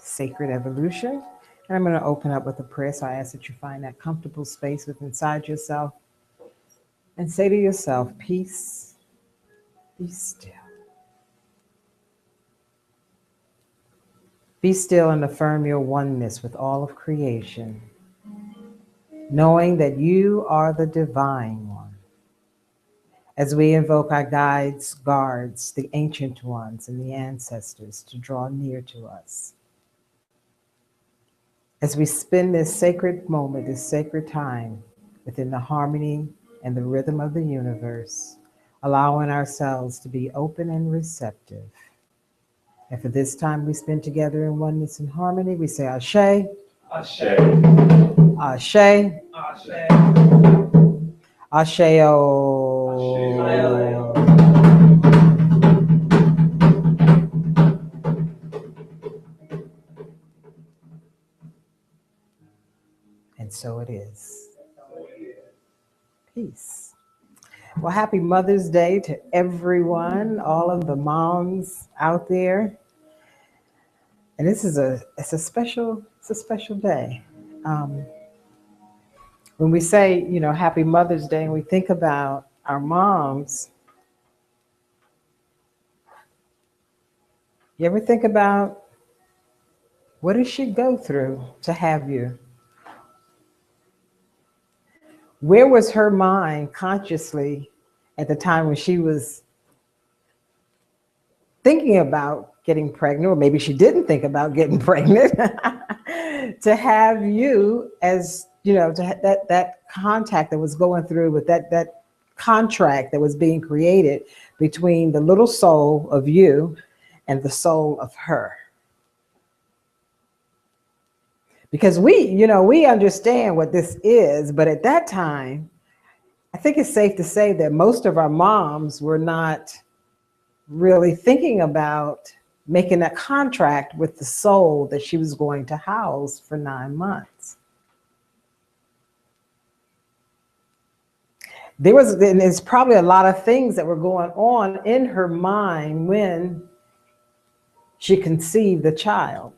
Sacred Evolution. And I'm going to open up with a prayer. So I ask that you find that comfortable space within inside yourself and say to yourself, peace, be still. Be still and affirm your oneness with all of creation, knowing that you are the divine one. As we invoke our guides, guards, the ancient ones, and the ancestors to draw near to us. As we spend this sacred moment, this sacred time within the harmony and the rhythm of the universe, allowing ourselves to be open and receptive. And for this time we spend together in oneness and harmony, we say Ashe, Ashe, Ashe, Ashe, Asheo. And so it is. Peace. Well, happy Mother's Day to everyone, all of the moms out there. And this is a special day. When we say, Happy Mother's Day, and we think about our moms, you ever think about what did she go through to have you? Where was her mind consciously at the time when she was thinking about getting pregnant, or maybe she didn't think about getting pregnant, to have you as, to that contact that was going through with that contract that was being created between the little soul of you and the soul of her. Because we understand what this is, but at that time, I think it's safe to say that most of our moms were not really thinking about making a contract with the soul that she was going to house for 9 months. There's probably a lot of things that were going on in her mind when she conceived the child.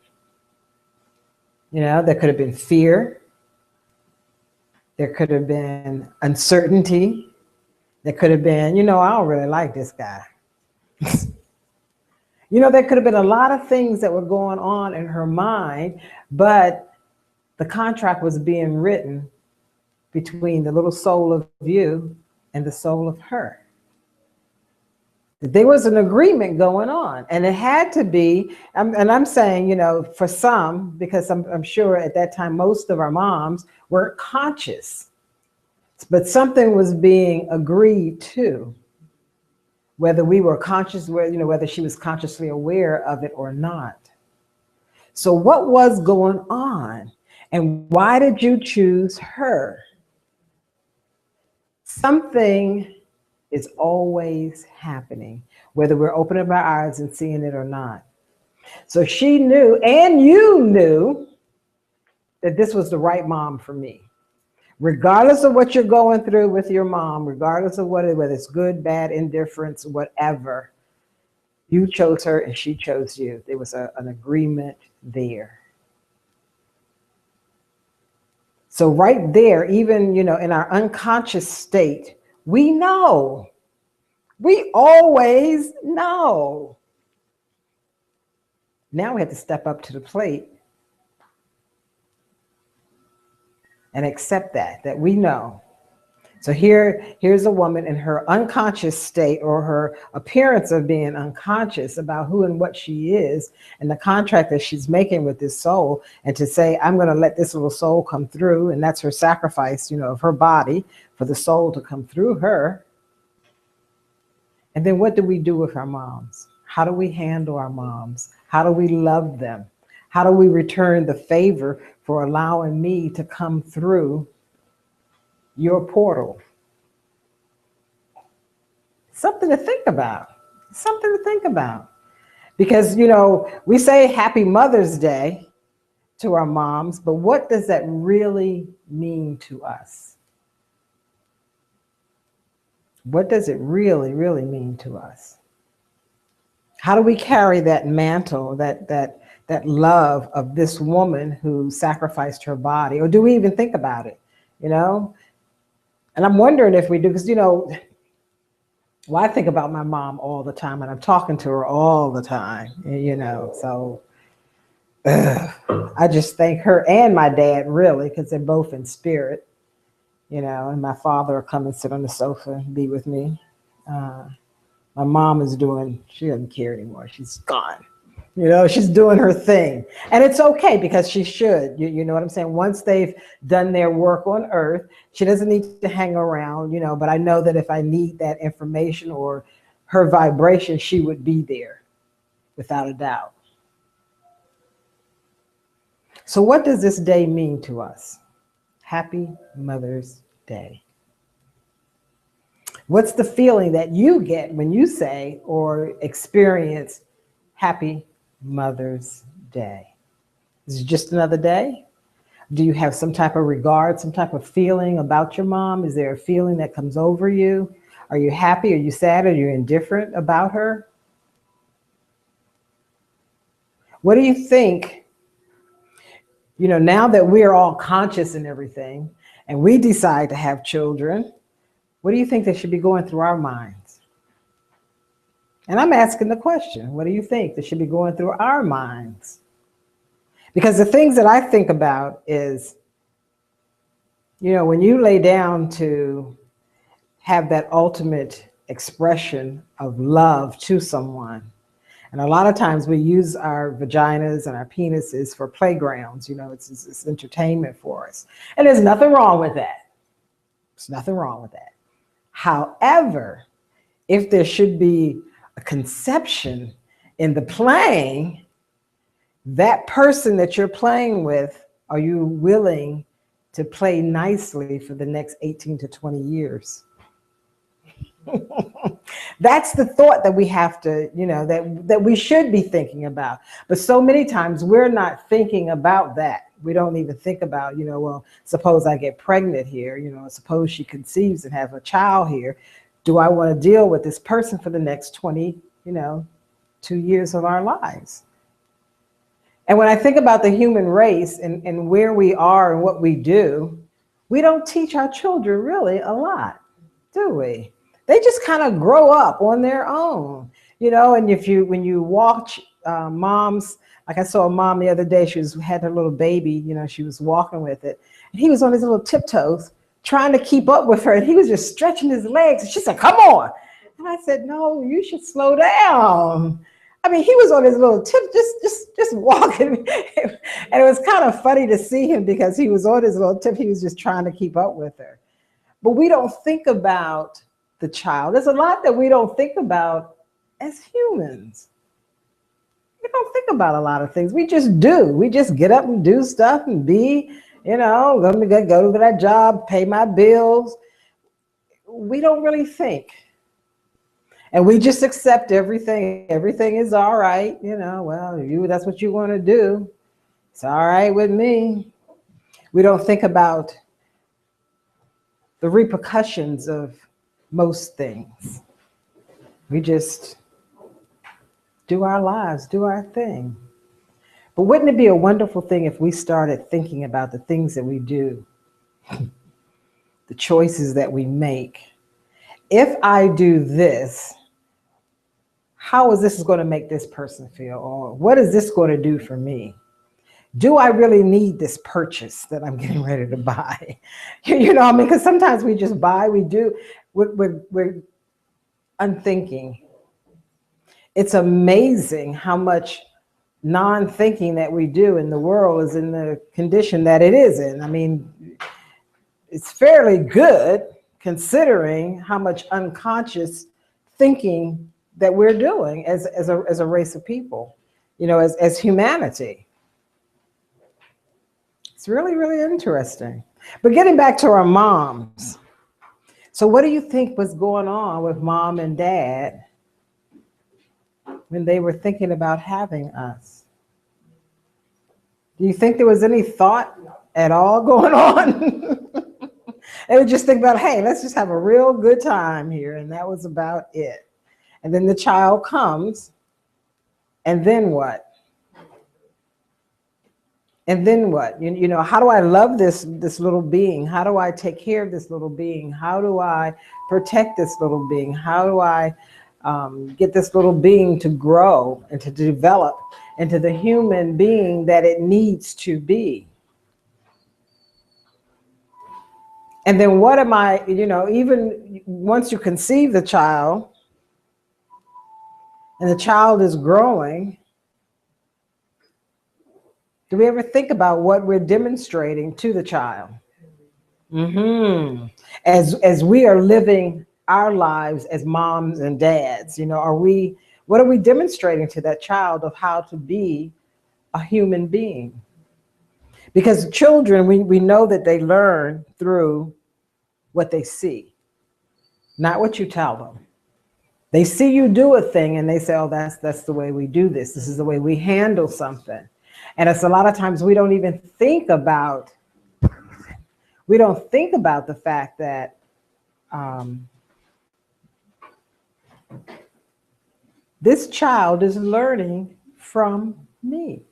There could have been fear. There could have been uncertainty. There could have been, I don't really like this guy. There could have been a lot of things that were going on in her mind, but the contract was being written between the little soul of you and the soul of her. There was an agreement going on, and it had to be, and I'm saying, for some, because I'm sure at that time most of our moms weren't conscious, but something was being agreed to. Whether we were conscious, whether she was consciously aware of it or not. So what was going on? And why did you choose her? Something is always happening, whether we're opening our eyes and seeing it or not. So she knew, and you knew, that this was the right mom for me. Regardless of what you're going through with your mom, regardless of whether it's good, bad, indifference, whatever, you chose her and she chose you. There was an agreement there. So right there, even, in our unconscious state, we know. We always know. Now we have to step up to the plate and accept that we know. So here's a woman in her unconscious state, or her appearance of being unconscious about who and what she is, and the contract that she's making with this soul, and to say, I'm going to let this little soul come through, and that's her sacrifice, of her body for the soul to come through her. And then what do we do with our moms? How do we handle our moms? How do we love them? How do we return the favor for allowing me to come through your portal? Something to think about. Something to think about. Because, we say Happy Mother's Day to our moms, but what does that really mean to us? What does it really, really mean to us? How do we carry that mantle, that love of this woman who sacrificed her body? Or do we even think about it, you know? And I'm wondering if we do, because, well, I think about my mom all the time, and I'm talking to her all the time, so I just thank her and my dad, really, because they're both in spirit, and my father will come and sit on the sofa and be with me. My mom she doesn't care anymore. She's gone. She's doing her thing. And it's okay, because she should. You know what I'm saying? Once they've done their work on earth, she doesn't need to hang around, but I know that if I need that information or her vibration, she would be there without a doubt. So what does this day mean to us? Happy Mother's Day. What's the feeling that you get when you say or experience Happy Mother's Day? Is it just another day? Do you have some type of regard, some type of feeling about your mom? Is there a feeling that comes over you? Are you happy? Are you sad? Are you indifferent about her? What do you think, now that we're all conscious and everything, and we decide to have children, what do you think they should be going through our minds? And I'm asking the question, what do you think that should be going through our minds? Because the things that I think about is, when you lay down to have that ultimate expression of love to someone, and a lot of times we use our vaginas and our penises for playgrounds, it's entertainment for us. And there's nothing wrong with that. There's nothing wrong with that. However, if there should be a conception in the playing, that person that you're playing with, are you willing to play nicely for the next 18 to 20 years? That's the thought that we have to, that we should be thinking about. But so many times we're not thinking about that. We don't even think about, well, suppose I get pregnant here, suppose she conceives and have a child here. Do I want to deal with this person for the next 2 years of our lives? And when I think about the human race and where we are and what we do, we don't teach our children really a lot, do we? They just kind of grow up on their own, and when you watch moms, like I saw a mom the other day, she had her little baby, she was walking with it, and he was on his little tiptoes trying to keep up with her, and he was just stretching his legs, and she said, "Come on." And I said, "No, you should slow down." I mean, he was on his little tip, just walking. And it was kind of funny to see him because he was on his little tip. He was just trying to keep up with her. But we don't think about the child. There's a lot that we don't think about as humans. We don't think about a lot of things. We just do. We just get up and do stuff and be, go to that job, pay my bills. We don't really think. And we just accept everything. Everything is all right. Well, that's what you want to do. It's all right with me. We don't think about the repercussions of most things. We just do our lives, do our thing. But wouldn't it be a wonderful thing if we started thinking about the things that we do, the choices that we make? If I do this, how is this going to make this person feel? Or what is this going to do for me? Do I really need this purchase that I'm getting ready to buy? Because sometimes we just buy, we do, we're unthinking. It's amazing how much non-thinking that we do in the world is in the condition that it is in. I mean, it's fairly good considering how much unconscious thinking that we're doing as a race of people, as humanity. It's really, really interesting. But getting back to our moms. So what do you think was going on with mom and dad when they were thinking about having us? Do you think there was any thought at all going on? They would just think about, hey, let's just have a real good time here. And that was about it. And then the child comes And then what? And then what? You know, how do I love this little being? How do I take care of this little being? How do I protect this little being? How do I get this little being to grow and to develop into the human being that it needs to be? And then what am I, you know, even once you conceive the child and the child is growing, do we ever think about what we're demonstrating to the child? Mm-hmm. As we are living our lives as moms and dads, you know, what are we demonstrating to that child of how to be a human being? Because children, we know that they learn through what they see, not what you tell them. They see you do a thing and they say, oh, that's the way we do this. This is the way we handle something. And it's a lot of times we don't even think about, the fact that this child is learning from me.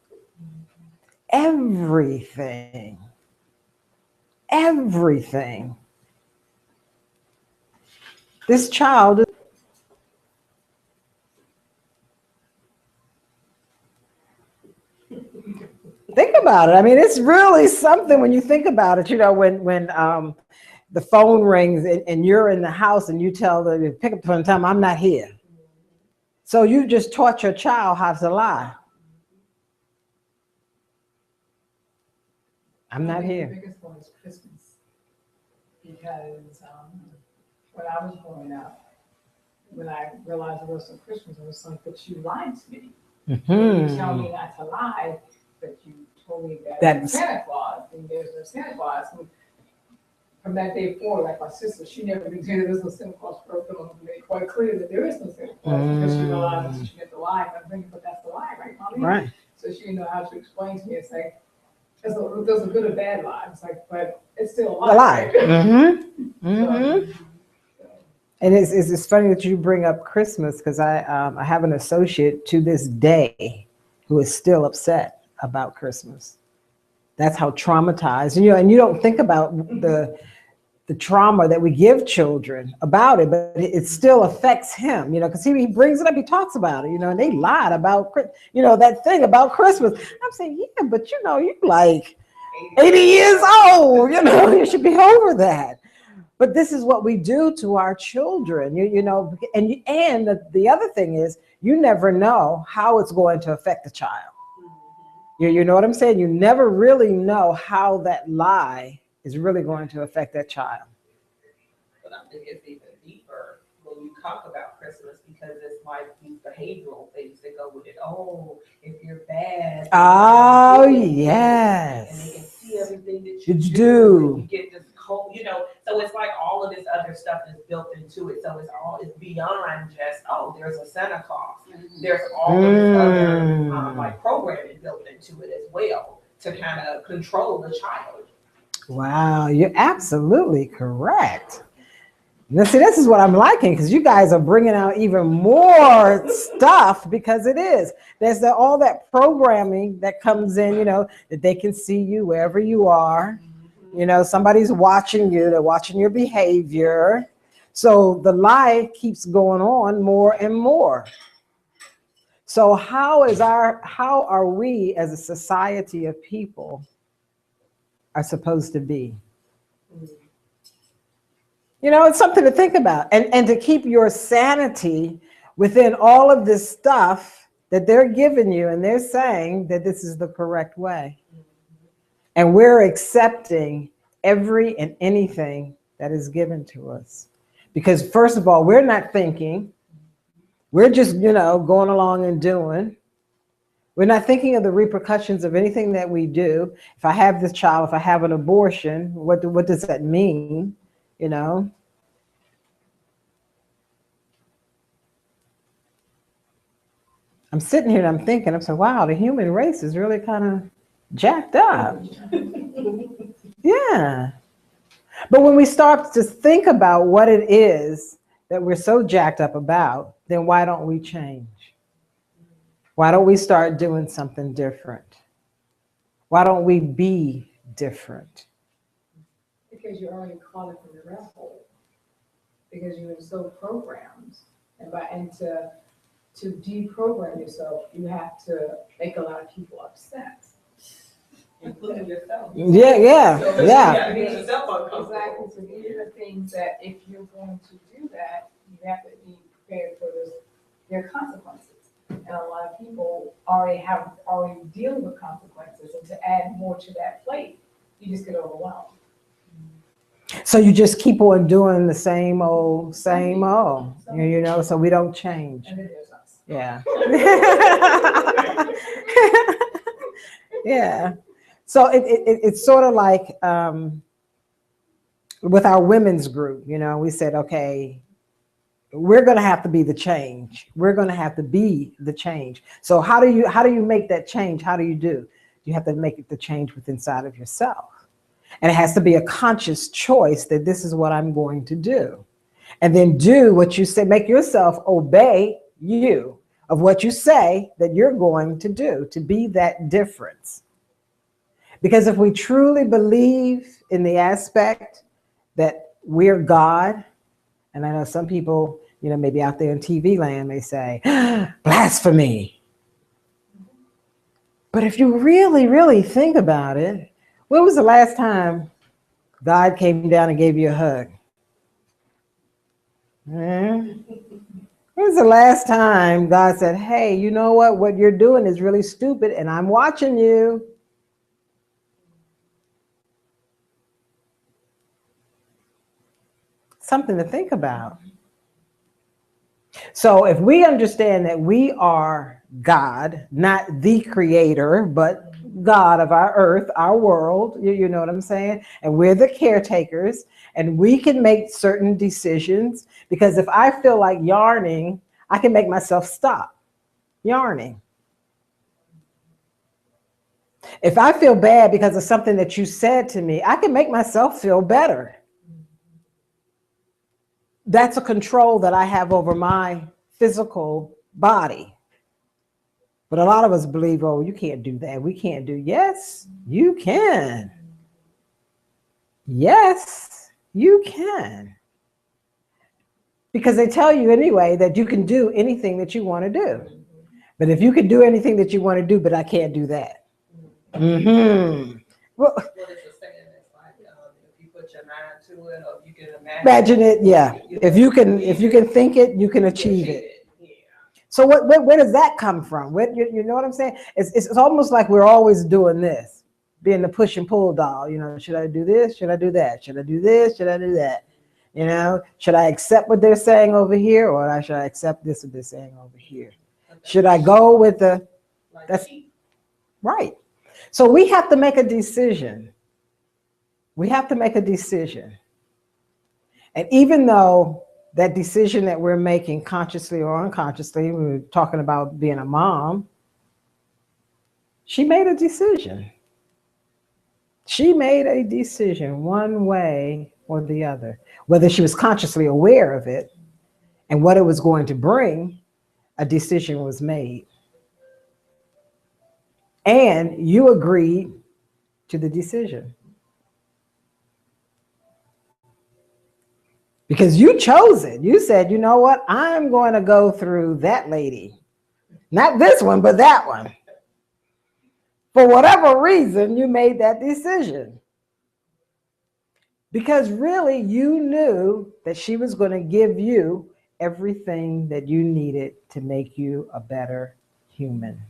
Everything. Everything. This child is. Think about it. I mean, it's really something when you think about it. You know, when the phone rings and you're in the house and you tell them, pick up the phone and tell them, I'm not here. So you just taught your child how to lie. I'm not here. The biggest one is Christmas. Because when I was growing up, when I realized it wasn't Christmas, it was something that you lied to me. You tell me not to lie, but you told me that Santa Claus, and there's no Santa Claus. And from that day forward, like my sister, she never did there was no Santa Claus for her. Made quite clear that there is no Santa Claus because she realized that she had to lie. And I'm thinking, but that's the lie, right, Mommy? Right. So she didn't know how to explain to me and say, there's a good or bad lie. It's like, but it's still a lie. A lie. Right? Mm-hmm. Mm-hmm. And it's funny that you bring up Christmas because I have an associate to this day who is still upset about Christmas. That's how traumatized, and you don't think about the trauma that we give children about it, but it still affects him, because he brings it up, he talks about it, and they lied about, that thing about Christmas. I'm saying, yeah, but you're like 80 years old, you should be over that. But this is what we do to our children, and the other thing is, you never know how it's going to affect the child. You know what I'm saying? You never really know how that lie is really going to affect that child. But I think it's even deeper when you talk about Christmas because it's like these behavioral things that go with it. Oh, if you're bad. Oh, yes. And they can see everything that you do. do. You get this cold, so it's like all of this other stuff is built into it. So it's beyond just, oh, there's a Santa Claus. There's all of this other like programming built into it as well to kind of control the child. Wow, you're absolutely correct. Now, see, this is what I'm liking because you guys are bringing out even more stuff because it is. There's all that programming that comes in, that they can see you wherever you are. Somebody's watching you, they're watching your behavior. So the lie keeps going on more and more. So how are we as a society of people are supposed to be? It's something to think about and to keep your sanity within all of this stuff that they're giving you and they're saying that this is the correct way. And we're accepting every and anything that is given to us. Because first of all, we're not thinking. We're just, going along and doing. We're not thinking of the repercussions of anything that we do. If I have this child, if I have an abortion, what does that mean? I'm sitting here and I'm thinking, I'm saying, wow, the human race is really kind of jacked up. Yeah. But when we start to think about what it is that we're so jacked up about, then why don't we change? Why don't we start doing something different? Why don't we be different? Because you're already caught up in the rabbit hole. Because you're so programmed, and to deprogram yourself, you have to make a lot of people upset. Including yourself. Yeah, So yeah. you make yourself uncomfortable. Exactly, so these are the things that if you're going to do that, you have to be prepared for their consequences. And a lot of people already dealing with consequences, and to add more to that plate, you just get overwhelmed. So you just keep on doing the same old, you know, so we don't change. And then there's us. Yeah. Yeah. So it's sort of like with our women's group, you know, we said, okay, we're going to have to be the change. We're going to have to be the change. So how do you make that change? How do? You have to make it the change within inside of yourself. And it has to be a conscious choice that this is what I'm going to do. And then do what you say, make yourself obey you of what you say that you're going to do, to be that difference. Because if we truly believe in the aspect that we're God, and I know some people, you know, maybe out there in TV land may say, blasphemy. But if you really, really think about it, when was the last time God came down and gave you a hug? When was the last time God said, hey, you know what you're doing is really stupid and I'm watching you? Something to think about. So if we understand that we are God, not the creator, but God of our earth, our world, you know what I'm saying? And we're the caretakers, and we can make certain decisions, because if I feel like yarning, I can make myself stop yarning. If I feel bad because of something that you said to me, I can make myself feel better. That's a control that I have over my physical body. But a lot of us believe, oh, you can't do that. We can't do. Yes, you can. Yes, you can. Because they tell you anyway that you can do anything that you want to do. But if you can do anything that you want to do, but I can't do that. Mm-hmm. Well, What is the saying? It's like if you put your mind to it, or you can imagine it, yeah. If you can think it, you can achieve it. Yeah. So where does that come from? You know what I'm saying? It's almost like we're always doing this, being the push and pull doll. You know, should I do this? Should I do that? Should I do this? Should I do that? You know, should I accept what they're saying over here, or should I accept this what they're saying over here? Should I go with that's right. So we have to make a decision. We have to make a decision. And even though that decision that we're making consciously or unconsciously, we were talking about being a mom, she made a decision. She made a decision one way or the other, whether she was consciously aware of it and what it was going to bring. A decision was made. And you agreed to the decision. Because you chose it. You said, you know what? I'm going to go through that lady. Not this one, but that one. For whatever reason, you made that decision. Because really, you knew that she was going to give you everything that you needed to make you a better human.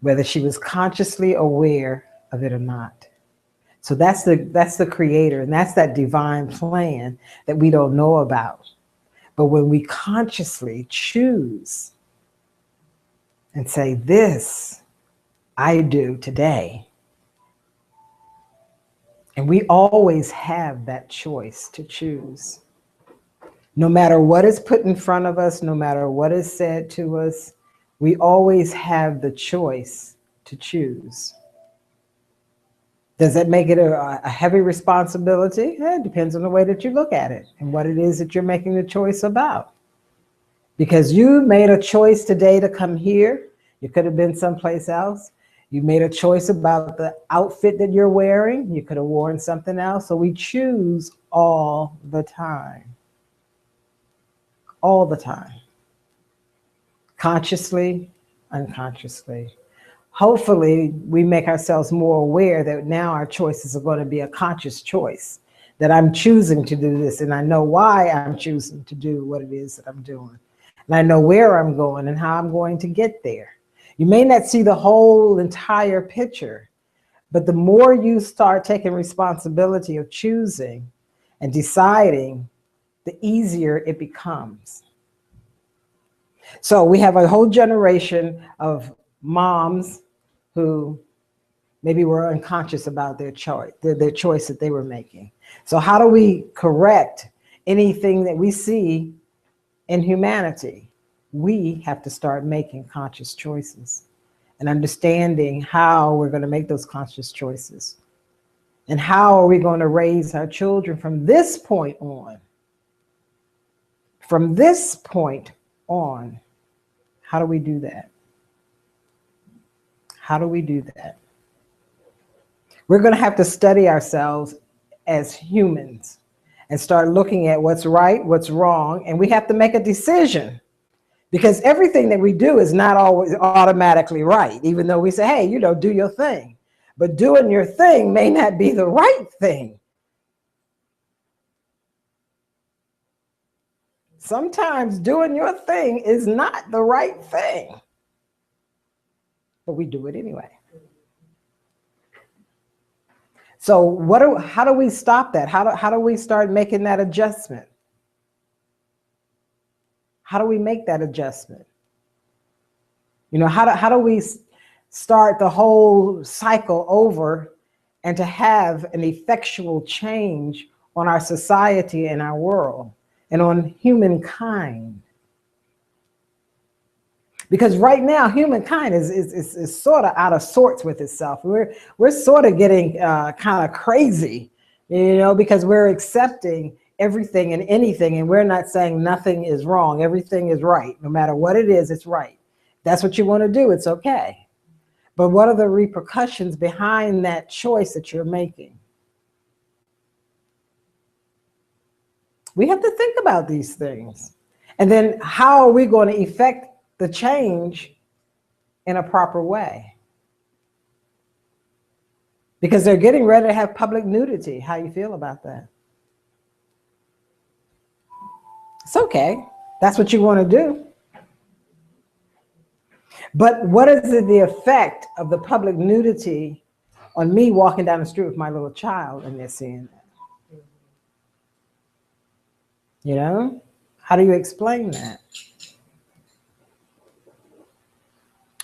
Whether she was consciously aware of it or not. So that's the creator, and that's that divine plan that we don't know about. But when we consciously choose and say, this I do today, and we always have that choice to choose. No matter what is put in front of us, no matter what is said to us, we always have the choice to choose. Does that make it a heavy responsibility? It depends on the way that you look at it and what it is that you're making the choice about. Because you made a choice today to come here. You could have been someplace else. You made a choice about the outfit that you're wearing. You could have worn something else. So we choose all the time. All the time. Consciously, unconsciously. Hopefully, we make ourselves more aware that now our choices are going to be a conscious choice, that I'm choosing to do this, and I know why I'm choosing to do what it is that I'm doing. And I know where I'm going and how I'm going to get there. You may not see the whole entire picture, but the more you start taking responsibility of choosing and deciding, the easier it becomes. So we have a whole generation of moms who maybe were unconscious about their choice that they were making. So how do we correct anything that we see in humanity? We have to start making conscious choices and understanding how we're going to make those conscious choices. And how are we going to raise our children from this point on? From this point on, how do we do that? How do we do that? We're going to have to study ourselves as humans and start looking at what's right, what's wrong, and we have to make a decision. Because everything that we do is not always automatically right, even though we say, hey, you know, do your thing. But doing your thing may not be the right thing. Sometimes doing your thing is not the right thing, but we do it anyway. So how do we stop that? How do we start making that adjustment? How do we make that adjustment? You know, how do we start the whole cycle over and to have an effectual change on our society and our world and on humankind? Because right now, humankind is sort of out of sorts with itself. We're sort of getting kind of crazy, you know, because we're accepting everything and anything, and we're not saying nothing is wrong. Everything is right. No matter what it is, it's right. That's what you want to do. It's okay. But what are the repercussions behind that choice that you're making? We have to think about these things. And then how are we going to effect the change in a proper way? Because they're getting ready to have public nudity. How you feel about that? It's okay. That's what you want to do. But what is the effect of the public nudity on me walking down the street with my little child and they're seeing that? You know? How do you explain that?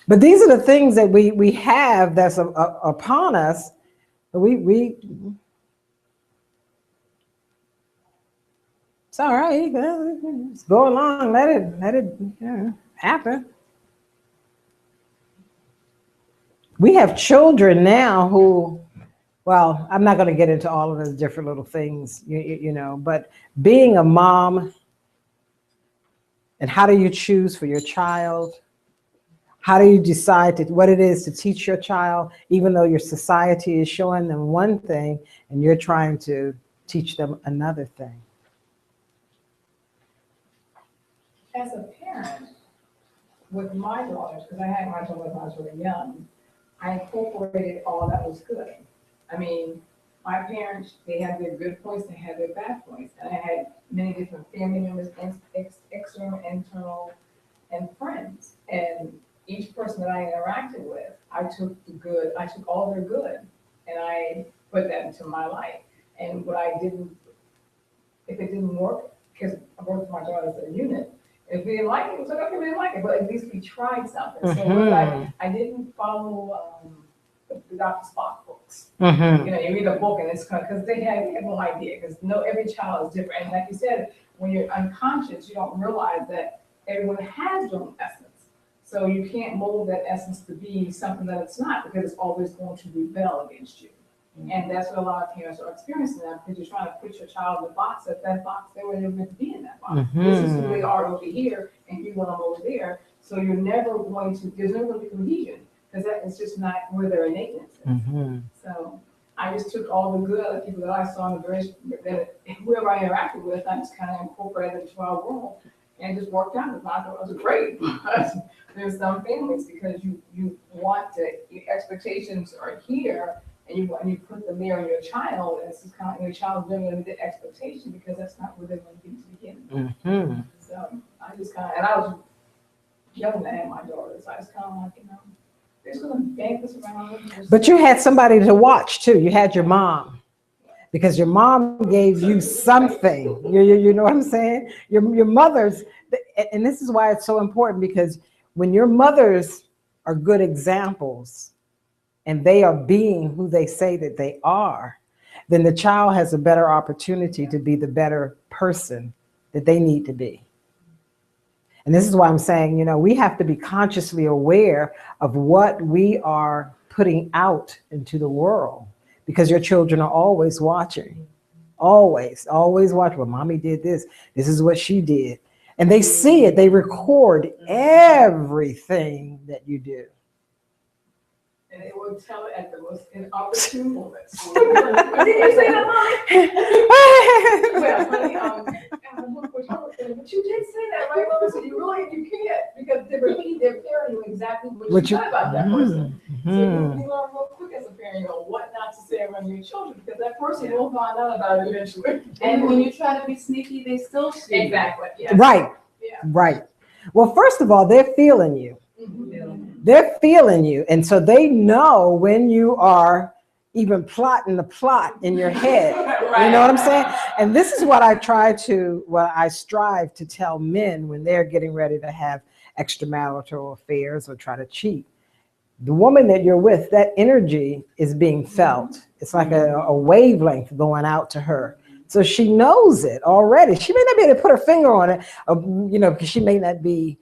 But these are the things that we have that's upon us. It's all right. Let's go along. Let it happen. We have children now who, well, I'm not going to get into all of those different little things, you know, but being a mom and how do you choose for your child? How do you decide what it is to teach your child, even though your society is showing them one thing and you're trying to teach them another thing? As a parent, with my daughters, because I had my daughters when I was really young, I incorporated all that was good. I mean, my parents, they had their good points, they had their bad points. And I had many different family members, external, internal, and friends. And each person that I interacted with, I took all their good, and I put that into my life. And if it didn't work, because I worked with my daughters as a unit, if we didn't like it, it was like, okay, we didn't like it, but at least we tried something. So I didn't follow the Dr. Spock books. You know, you read a book and it's because they had no idea, because every child is different. And like you said, when you're unconscious, you don't realize that everyone has their own essence. So you can't mold that essence to be something that it's not, because it's always going to rebel against you. And that's what a lot of parents are experiencing now, because you're trying to put your child in a box, that box, they were never meant to be in that box. This is who they are over here, and you want them over there. So you're never going to, there's never going to be cohesion, because that is just not where their innateness is. So I just took all the good other people that I saw in the various, that whoever I interacted with, I just kind of incorporated into our world, and it just worked out. I thought it was great. There's some families, because you want to, your expectations are here, and you put them there in your child, and it's just kind of your child living with the expectation, because that's not where they're going to be to begin with. So I just kind of, and I was young to have my daughters, so I was kind of like, they're just going to bank this around. But you had somebody to watch too. You had your mom, because your mom gave you something. You know what I'm saying? Your mother's, and this is why it's so important, because when your mothers are good examples, and they are being who they say that they are, then the child has a better opportunity to be the better person that they need to be. And this is why I'm saying, we have to be consciously aware of what we are putting out into the world, because your children are always watching, always watch. Well, mommy did this. This is what she did. And they see it. They record everything that you do. And they will tell it at the most inopportune moments. Did you say that, Mommy? Well, honey, but you did say that, right, Mama? So you can't, because they're telling you exactly what you said about that person. So you learn real quick as a parent, what not to say around your children, because that person will find out about it eventually. And when you try to be sneaky, they still see. Exactly. Yeah. Right. Yeah. Right. Well, first of all, they're feeling you. They're feeling you. And so they know when you are even plotting the plot in your head. Right. You know what I'm saying? And this is what I strive to tell men when they're getting ready to have extramarital affairs or try to cheat. The woman that you're with, that energy is being felt. It's like a wavelength going out to her. So she knows it already. She may not be able to put her finger on it, because she may not be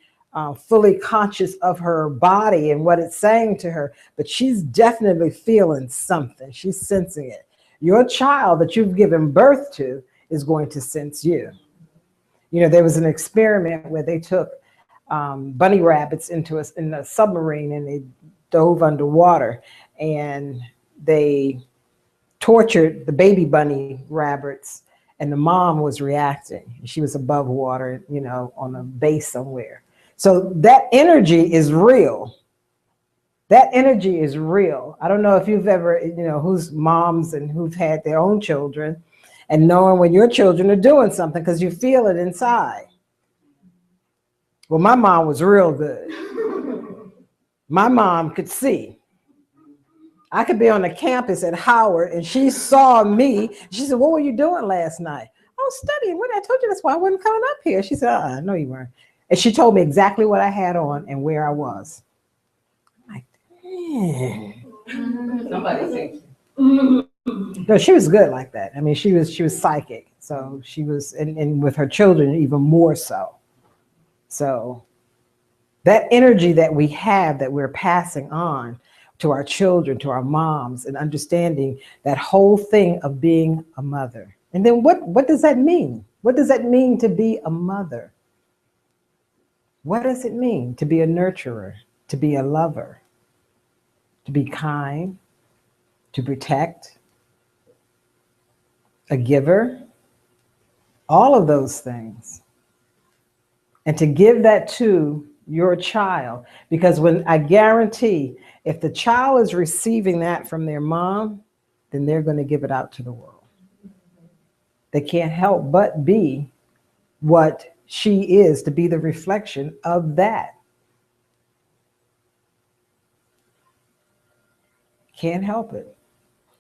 fully conscious of her body and what it's saying to her, but she's definitely feeling something. She's sensing it. Your child that you've given birth to is going to sense you. There was an experiment where they took bunny rabbits in a submarine, and they dove underwater, and they tortured the baby bunny rabbits, and the mom was reacting. She was above water, on a base somewhere. So that energy is real. That energy is real. I don't know if you've ever, who's moms and who've had their own children, and knowing when your children are doing something, because you feel it inside. Well, my mom was real good. My mom could see. I could be on the campus at Howard, and she saw me. She said, "What were you doing last night?" "I was studying. What I told you, that's why I wasn't coming up here." She said, "No, you weren't." And she told me exactly what I had on and where I was. I'm like, man. Somebody say. No, she was good like that. I mean, she was psychic. So she was, and with her children even more so. So that energy that we have, that we're passing on to our children, to our moms, and understanding that whole thing of being a mother. And then what does that mean? What does that mean to be a mother? What does it mean to be a nurturer, to be a lover, to be kind, to protect, a giver? All of those things. And to give that to your child, because I guarantee if the child is receiving that from their mom, then they're going to give it out to the world. They can't help but be what she is, to be the reflection of that. Can't help it.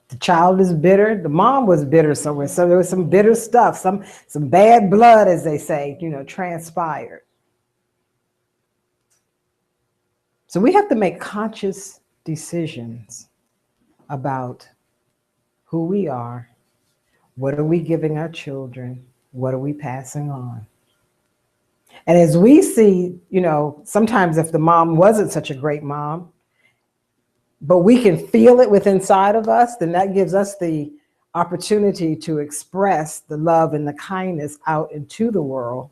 The child is bitter. The mom was bitter somewhere. So there was some bitter stuff, some bad blood, as they say, transpired. So we have to make conscious decisions about who we are, what are we giving our children, what are we passing on. And as we see, sometimes if the mom wasn't such a great mom, but we can feel it within inside of us, then that gives us the opportunity to express the love and the kindness out into the world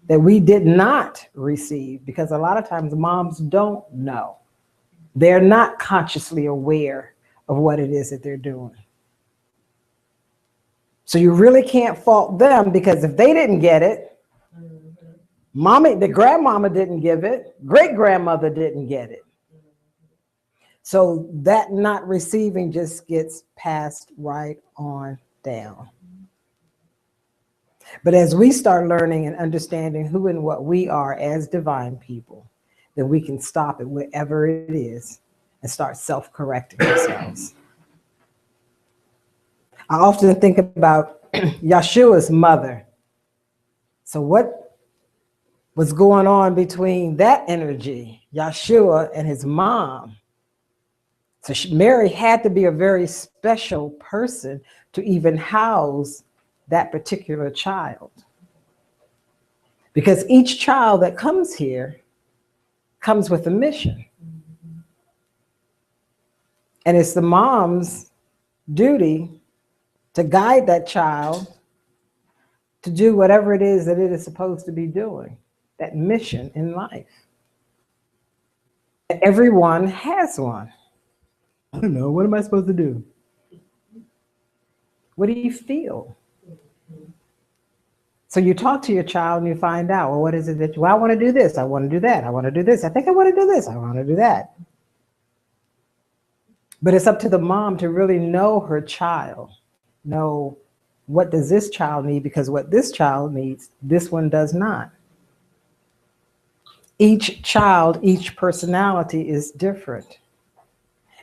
that we did not receive, because a lot of times moms don't know. They're not consciously aware of what it is that they're doing. So you really can't fault them, because if they didn't get it, mommy, the grandmama didn't give it, great grandmother didn't get it. So that not receiving just gets passed right on down. But as we start learning and understanding who and what we are as divine people, then we can stop it wherever it is and start self-correcting ourselves. I often think about Yeshua's mother. So what was going on between that energy, Yeshua and his mom? So Mary had to be a very special person to even house that particular child. Because each child that comes here comes with a mission. And it's the mom's duty to guide that child to do whatever it is that it is supposed to be doing, that mission in life. And everyone has one. I don't know, what am I supposed to do? What do you feel? So you talk to your child and you find out, well, what is it that I want to do this, I want to do that, I want to do this, I think I want to do this, I want to do that. But it's up to the mom to really know her child, know what does this child need, because what this child needs, this one does not. Each child, each personality is different.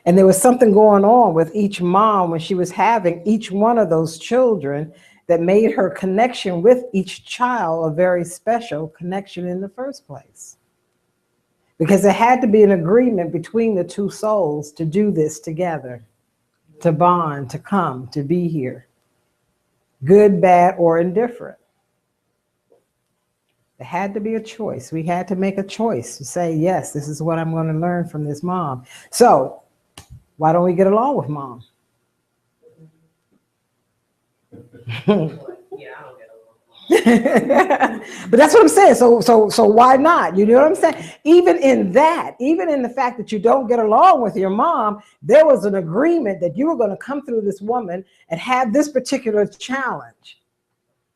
And there was something going on with each mom when she was having each one of those children that made her connection with each child a very special connection in the first place. Because there had to be an agreement between the two souls to do this together, to bond, to come, to be here. Good, bad, or indifferent. There had to be a choice. We had to make a choice to say, yes, this is what I'm going to learn from this mom. So why don't we get along with mom? Yeah, I don't get along. But that's what I'm saying. So why not? You know what I'm saying? Even in that, even in the fact that you don't get along with your mom, there was an agreement that you were going to come through this woman and have this particular challenge.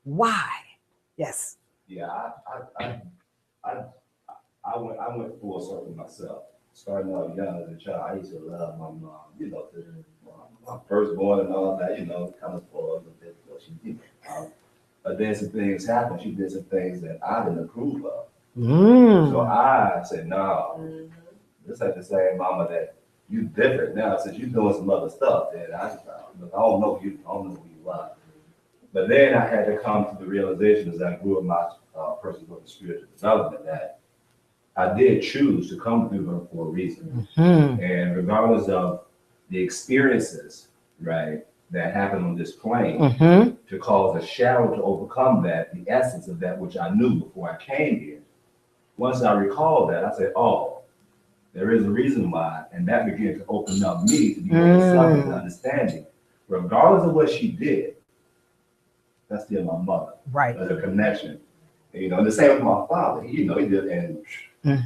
Why? Yes. Yeah, I went full circle myself. Starting out young as a child, I used to love my mom. You know, my firstborn and all that. You know, kind of spoiled a bit. What she did. But then some things happened. She did some things that I didn't approve of. So I said, no, this ain't the same mama that you different now. Since you doing some other stuff, then I don't know you. I don't know who you are. But then I had to come to the realization as I grew in my personal and spiritual development that I did choose to come through her for a reason. And regardless of the experiences, right, that happened on this plane, to cause a shadow to overcome that, the essence of that which I knew before I came here. Once I recalled that, I said, oh, there is a reason why. And that began to open up me to be more discerning and understanding. Regardless of what she did, that's still my mother. Right. There's a connection. You know, and the same with my father. You know, he did, and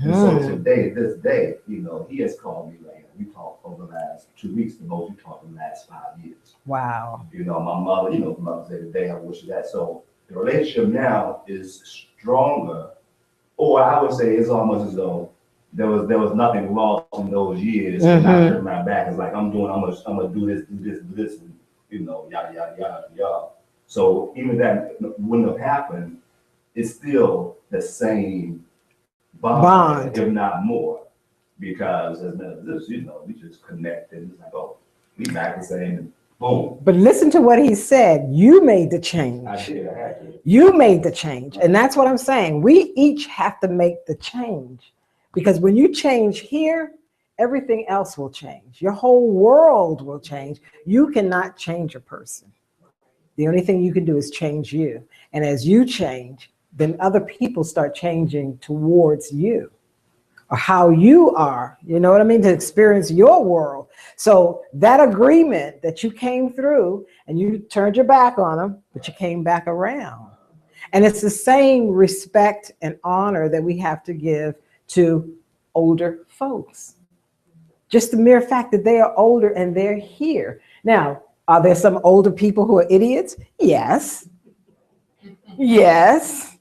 so today, this day, you know, he has called me later. We talked over the last 2 weeks, the most we talked in the last 5 years. Wow. You know, my mother, you know, Mother's Day today, I wish that. So the relationship now is stronger, or I would say it's almost as though there was nothing lost in those years. And I turned my back. It's like I'm gonna do this, and you know, yada yada yada yada. So even that wouldn't have happened. It's still the same bond, if not more, because as this, you know, we just connected. It's like, oh, we back the same, and boom. But listen to what he said. You made the change. I did. I had to. You made the change. And that's what I'm saying. We each have to make the change. Because when you change here, everything else will change. Your whole world will change. You cannot change a person. The only thing you can do is change you. And as you change, then other people start changing towards you. or how you are, you know what I mean, to experience your world. So that agreement that you came through and you turned your back on them, but you came back around. And it's the same respect and honor that we have to give to older folks. Just the mere fact that they are older and they're here. Now, are there some older people who are idiots? Yes. Yes.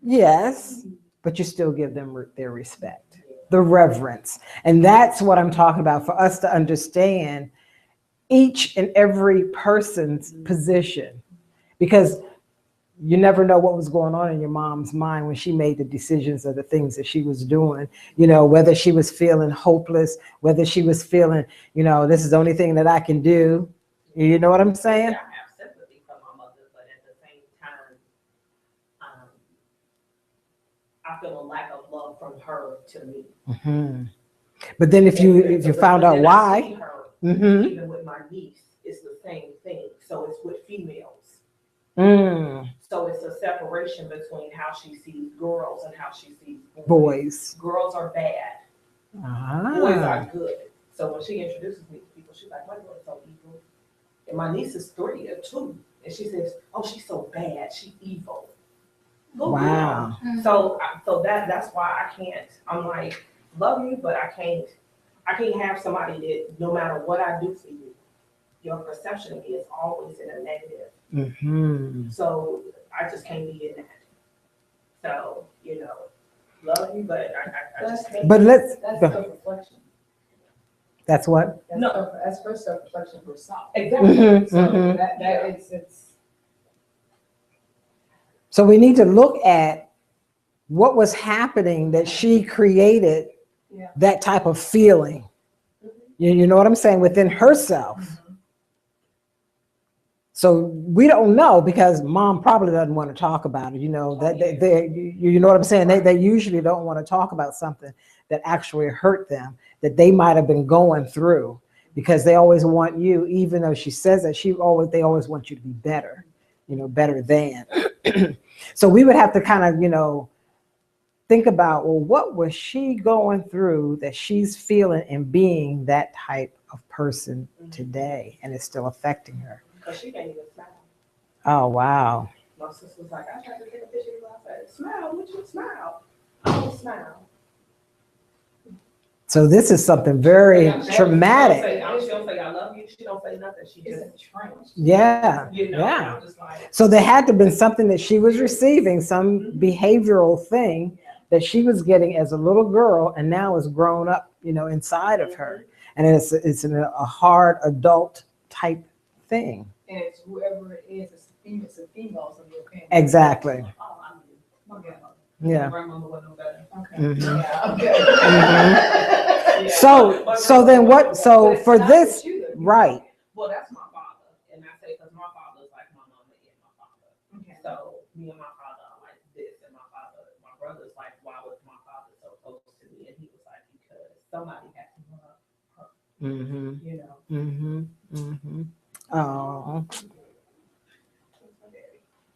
Yes. But you still give them their respect, the reverence. And that's what I'm talking about, for us to understand each and every person's position. Because you never know what was going on in your mom's mind when she made the decisions or the things that she was doing, you know, whether she was feeling hopeless, whether she was feeling, you know, this is the only thing that I can do. You know what I'm saying? I have sympathy for my mother, but at the same time, I feel a lack of love from her to me. Mm-hmm. But then if you found out why, mm-hmm. Even with my niece, it's the same thing. So it's with females. Mm. So it's a separation between how she sees girls and how she sees Boys. Girls are bad. Ah. Boys are good. So when she introduces me to people, she's like, my daughter's so evil. And my niece is 3 or 2. And she says, oh, she's so bad. She's evil. Wow. So that's why I can't, I'm like, love you, but I can't have somebody that no matter what I do for you, your perception of me is always in a negative. Mm-hmm. So I just can't be in that. So, you know, love you, but I just can't. But That's self-reflection. That's what? That's first self-reflection for self. Exactly. Mm-hmm. So Mm-hmm. that it's. So we need to look at what was happening that she created that type of feeling. You know what I'm saying? Within herself. So we don't know because mom probably doesn't want to talk about it. You know, that you know what I'm saying? They usually don't want to talk about something that actually hurt them, that they might have been going through, because they always want you, even though she says that they always want you to be better, you know, better than. So we would have to kind of, you know, think about, well, what was she going through that she's feeling and being that type of person today, and it's still affecting her. Because she can't even smile. Oh, wow. My sister was like, I tried to take a picture of her. I said, smile, would you smile? I don't smile. So this is something very traumatic. She don't say I love you. She don't say nothing. She just Yeah, you know, yeah. I'm just like, So there had to have been something that she was receiving, some behavioral thing that she was getting as a little girl, and now is grown up, you know, inside of her. And it's a hard adult type thing. And it's whoever it is, it's the females of your family. Exactly. oh, I mean, Okay. Yeah. my grandmama wasn't no better. Okay. Mhm. Yeah, okay. Mhm. Yeah. So then what, so But it's for not this, with you, though. right. Well, that's my father. And I say, because my father's like my mama and my father. Okay. So me and my father are like this. And my brother's like, why was my father so close to me? And he was like, because somebody had to love her, Mm-hmm. you know. Mm-hmm. Mm-hmm. Oh.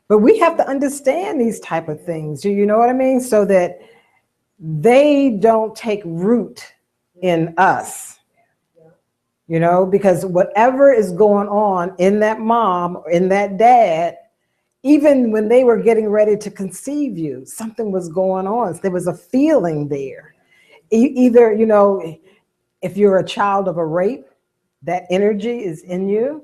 But we have to understand these type of things. Do you know what I mean? So that they don't take root in us. You know, because whatever is going on in that mom or in that dad, even when they were getting ready to conceive you, something was going on. There was a feeling there. Either, you know, if you're a child of a rape, that energy is in you.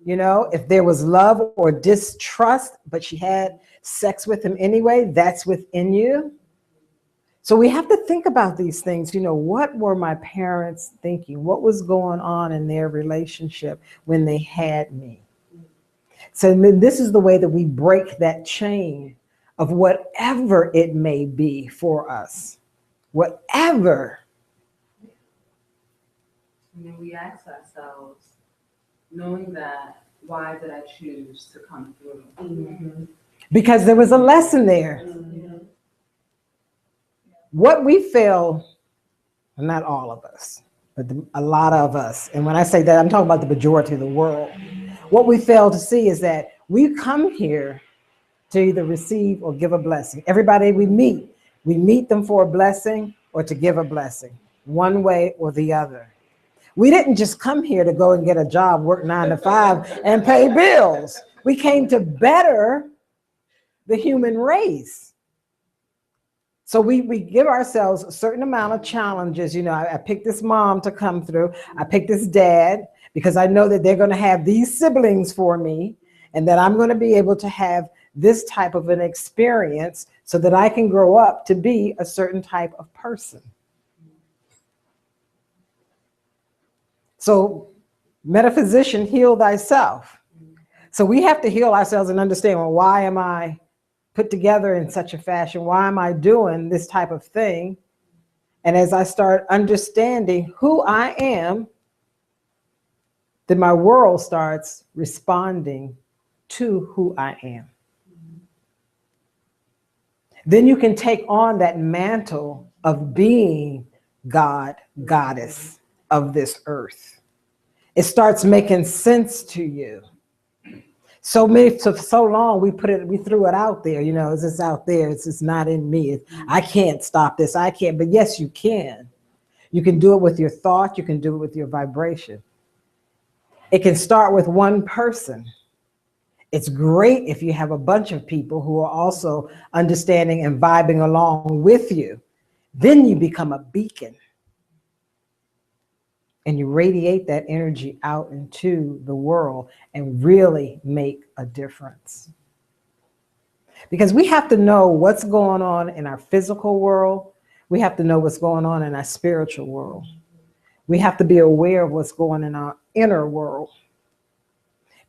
You know, if there was love or distrust, but she had sex with him anyway, that's within you. So we have to think about these things. You know, what were my parents thinking? What was going on in their relationship when they had me? So this is the way that we break that chain of whatever it may be for us. Whatever. And then we ask ourselves, knowing that, why did I choose to come through? Mm-hmm. Because there was a lesson there. Mm-hmm. What we feel, not all of us, but a lot of us, and when I say that, I'm talking about the majority of the world, what we fail to see is that we come here to either receive or give a blessing. Everybody we meet, We meet them for a blessing or to give a blessing, one way or the other. We didn't just come here to go and get a job, work 9 to 5, and pay bills. We came to better the human race. So we give ourselves a certain amount of challenges. You know, I picked this mom to come through. I picked this dad because I know that they're going to have these siblings for me and that I'm going to be able to have this type of an experience so that I can grow up to be a certain type of person. So metaphysician, heal thyself. So we have to heal ourselves and understand, well, why am I put together in such a fashion? Why am I doing this type of thing? And as I start understanding who I am, then my world starts responding to who I am. Then you can take on that mantle of being God, goddess of this earth. It starts making sense to you. So long we threw it out there, you know, it's just out there, it's just not in me. I can't stop this, I can't, but yes, you can. You can do it with your thought, you can do it with your vibration. It can start with one person. It's great if you have a bunch of people who are also understanding and vibing along with you. Then you become a beacon. And you radiate that energy out into the world and really make a difference. Because we have to know what's going on in our physical world. We have to know what's going on in our spiritual world. We have to be aware of what's going on in our inner world.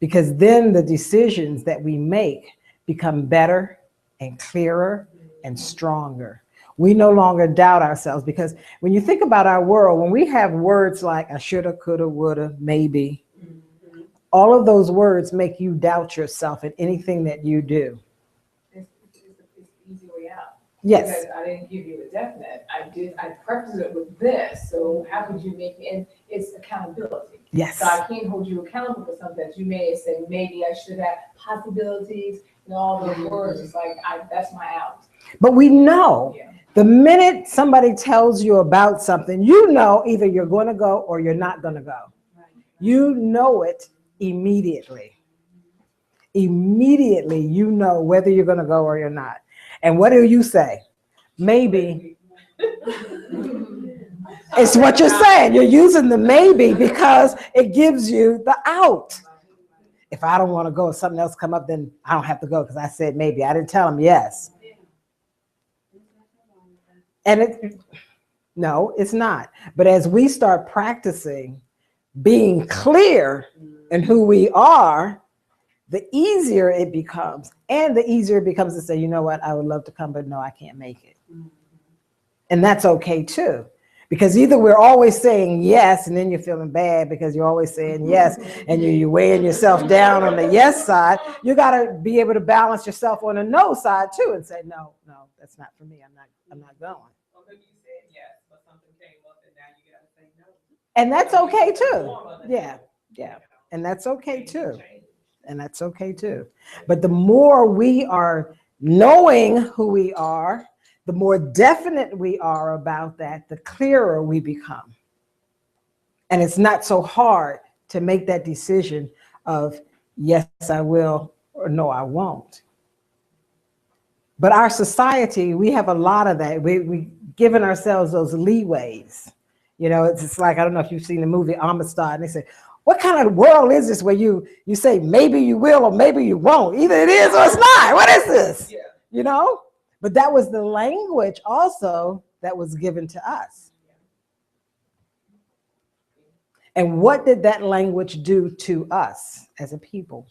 Because then the decisions that we make become better and clearer and stronger. We no longer doubt ourselves, because when you think about our world, when we have words like I shoulda, coulda, woulda, maybe, all of those words make you doubt yourself in anything that you do. It's the easy way out. Yes. Because I didn't give you a definite. I prefaced it with this. So how could you make it? And it's accountability. Yes. So I can't hold you accountable for something that you may have said, maybe I should have, possibilities, and all those words. It's like, that's my out. But we know. Yeah. The minute somebody tells you about something, you know either you're going to go or you're not going to go. You know it immediately. Immediately, you know whether you're going to go or you're not. And what do you say? Maybe. It's what you're saying. You're using the maybe because it gives you the out. If I don't want to go, if something else come up, then I don't have to go because I said maybe. I didn't tell them yes. And no, it's not. But as we start practicing being clear in who we are, the easier it becomes. And the easier it becomes to say, you know what, I would love to come, but no, I can't make it. And that's okay too. Because either we're always saying yes, and then you're feeling bad because you're always saying yes, and you're weighing yourself down on the yes side. You got to be able to balance yourself on the no side too and say, no, that's not for me. I'm not going. Well, maybe you said yes, but something came up and now you got to say no. And that's okay too. Yeah. And that's okay too. And that's okay too. But the more we are knowing who we are, the more definite we are about that, the clearer we become. And it's not so hard to make that decision of yes, I will, or no, I won't. But our society, we have a lot of that. We given ourselves those leeways. You know, it's just like, I don't know if you've seen the movie Amistad, and they say, what kind of world is this where you say maybe you will or maybe you won't? Either it is or it's not. What is this? Yeah. You know? But that was the language also that was given to us. And what did that language do to us as a people?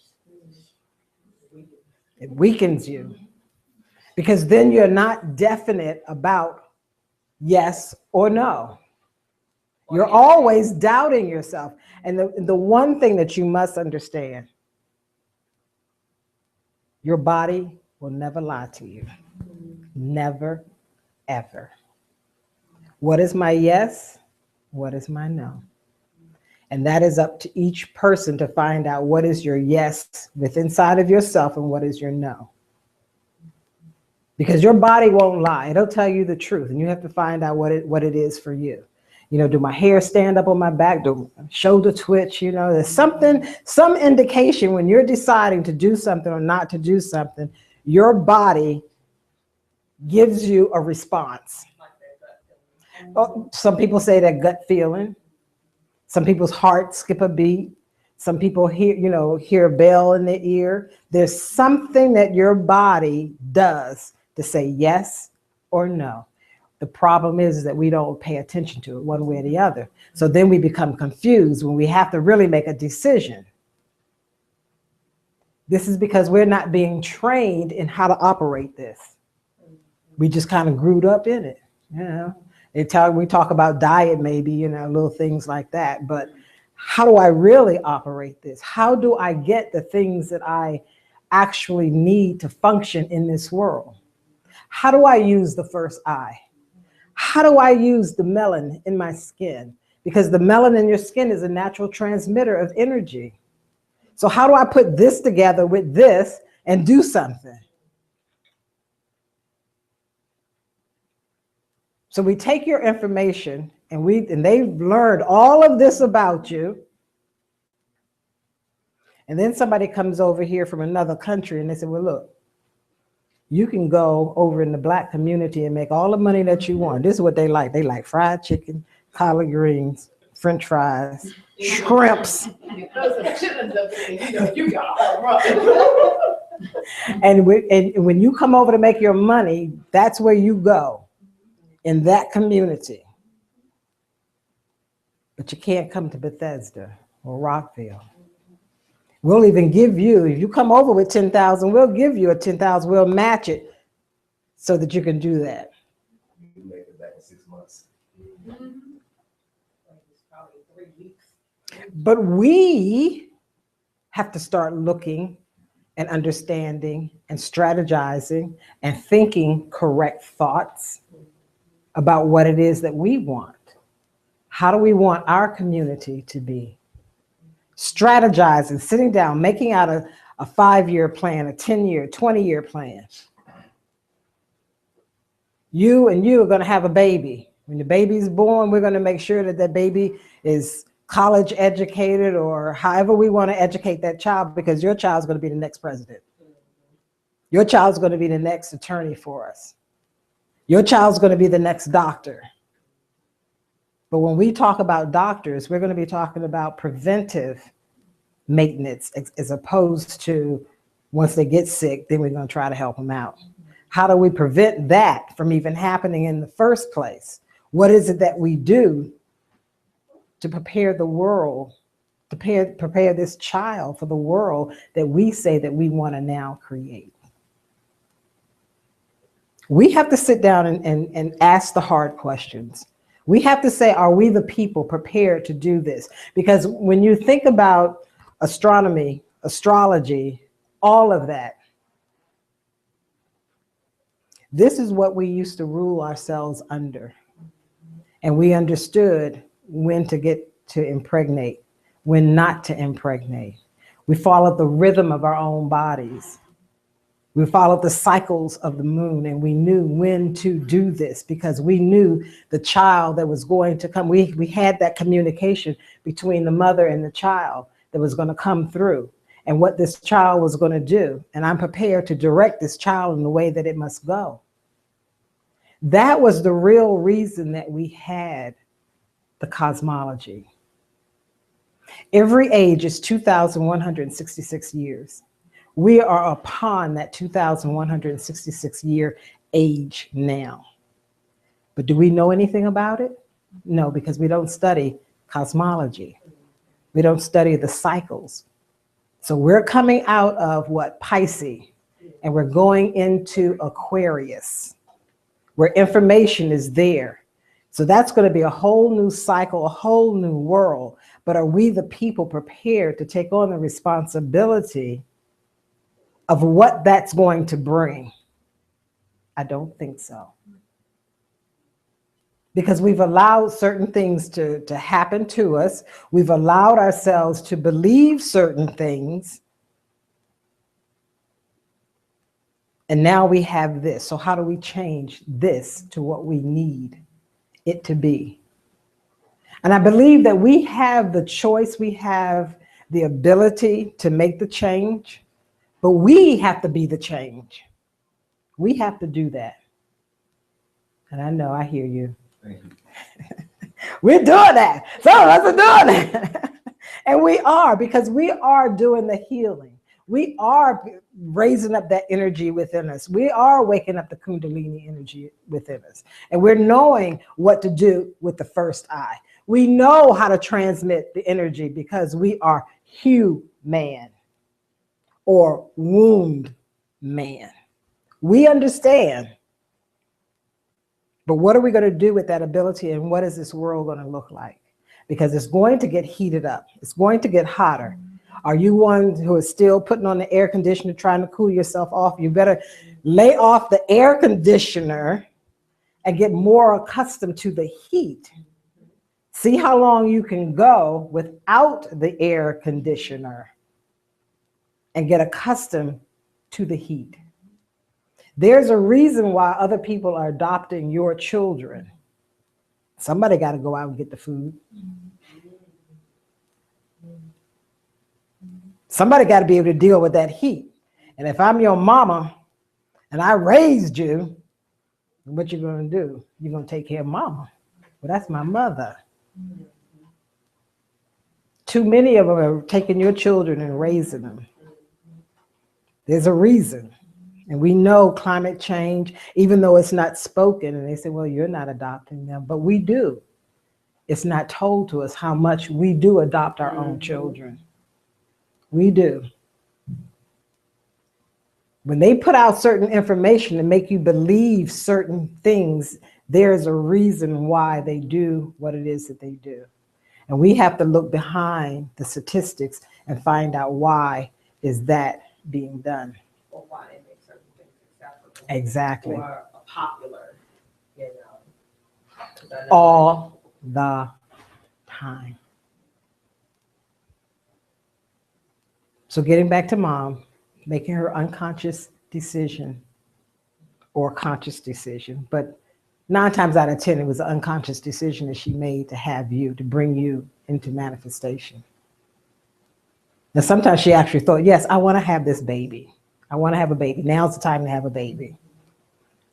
It weakens you. Because then you're not definite about yes or no. You're always doubting yourself. And the one thing that you must understand, your body will never lie to you. Never, ever. What is my yes? What is my no? And that is up to each person to find out what is your yes within inside of yourself and what is your no. because your body won't lie. It'll tell you the truth, and you have to find out what it is for you. You know, do my hair stand up on my back? Do shoulder twitch? You know, there's something, some indication when you're deciding to do something or not to do something, your body gives you a response. Oh, some people say that gut feeling. Some people's hearts skip a beat. Some people hear a bell in their ear. There's something that your body does to say yes or no. The problem is that we don't pay attention to it one way or the other. So then we become confused when we have to really make a decision. This is because we're not being trained in how to operate this. We just kind of grewed up in it. You know, we talk about diet, maybe, you know, little things like that. But how do I really operate this? How do I get the things that I actually need to function in this world? How do I use the first eye? How do I use the melanin in my skin? Because the melanin in your skin is a natural transmitter of energy. So how do I put this together with this and do something? So we take your information and they've learned all of this about you. And then somebody comes over here from another country and they say, well, look, you can go over in the Black community and make all the money that you want. This is what they like. They like fried chicken, collard greens, French fries, shrimps. And when you come over to make your money, that's where you go, in that community. But you can't come to Bethesda or Rockville. We'll even give you, if you come over with 10,000, we'll give you a 10,000, we'll match it so that you can do that. You can make it back in 6 months. Probably 3 weeks. But we have to start looking and understanding and strategizing and thinking correct thoughts about what it is that we want. How do we want our community to be? Strategizing, sitting down, making out a 5-year plan, a 10-year, 20-year plan. You are going to have a baby. When the baby's born, we're going to make sure that baby is college educated or however we want to educate that child, because your child's going to be the next president. Your child's going to be the next attorney for us. Your child's going to be the next doctor. But when we talk about doctors, we're going to be talking about preventive maintenance as opposed to once they get sick, then we're going to try to help them out. How do we prevent that from even happening in the first place? What is it that we do to prepare the world, to prepare this child for the world that we say that we want to now create? We have to sit down and ask the hard questions. We have to say, are we the people prepared to do this? Because when you think about astronomy, astrology, all of that, this is what we used to rule ourselves under. And we understood when to get to impregnate, when not to impregnate. We followed the rhythm of our own bodies. We followed the cycles of the moon, and we knew when to do this because we knew the child that was going to come. We had that communication between the mother and the child that was going to come through and what this child was going to do. And I'm prepared to direct this child in the way that it must go. That was the real reason that we had the cosmology. Every age is 2,166 years. We are upon that 2,166 year age now. But do we know anything about it? No, because we don't study cosmology. We don't study the cycles. So we're coming out of what? Pisces, and we're going into Aquarius, where information is there. So that's going to be a whole new cycle, a whole new world. But are we the people prepared to take on the responsibility of what that's going to bring? I don't think so. Because we've allowed certain things to happen to us. We've allowed ourselves to believe certain things. And now we have this. So how do we change this to what we need it to be? And I believe that we have the choice, we have the ability to make the change, but we have to be the change. We have to do that. And I know, I hear you. Thank you. We're doing that. Some of us are doing that. And we are, because we are doing the healing. We are raising up that energy within us. We are waking up the Kundalini energy within us. And we're knowing what to do with the first eye. We know how to transmit the energy because we are human or wound man. We understand. But what are we going to do with that ability, and what is this world going to look like? Because it's going to get heated up. It's going to get hotter. Are you one who is still putting on the air conditioner, trying to cool yourself off? You better lay off the air conditioner and get more accustomed to the heat. See how long you can go without the air conditioner and get accustomed to the heat. There's a reason why other people are adopting your children. Somebody got to go out and get the food. Somebody got to be able to deal with that heat. And if I'm your mama and I raised you, what you going to do? You're going to take care of mama. Well, that's my mother. Too many of them are taking your children and raising them. There's a reason. And we know climate change, even though it's not spoken, and they say, well, you're not adopting them, but we do. It's not told to us how much we do adopt our own children. We do. When they put out certain information to make you believe certain things, there's a reason why they do what it is that they do. And we have to look behind the statistics and find out why is that being done. Or why they make certain things acceptable. Exactly. Or popular, you know. 'Cause I know All the time. So getting back to mom, making her unconscious decision or conscious decision, but 9 times out of 10, it was an unconscious decision that she made to have you, to bring you into manifestation. Now, sometimes she actually thought, yes, I want to have this baby. I want to have a baby. Now's the time to have a baby.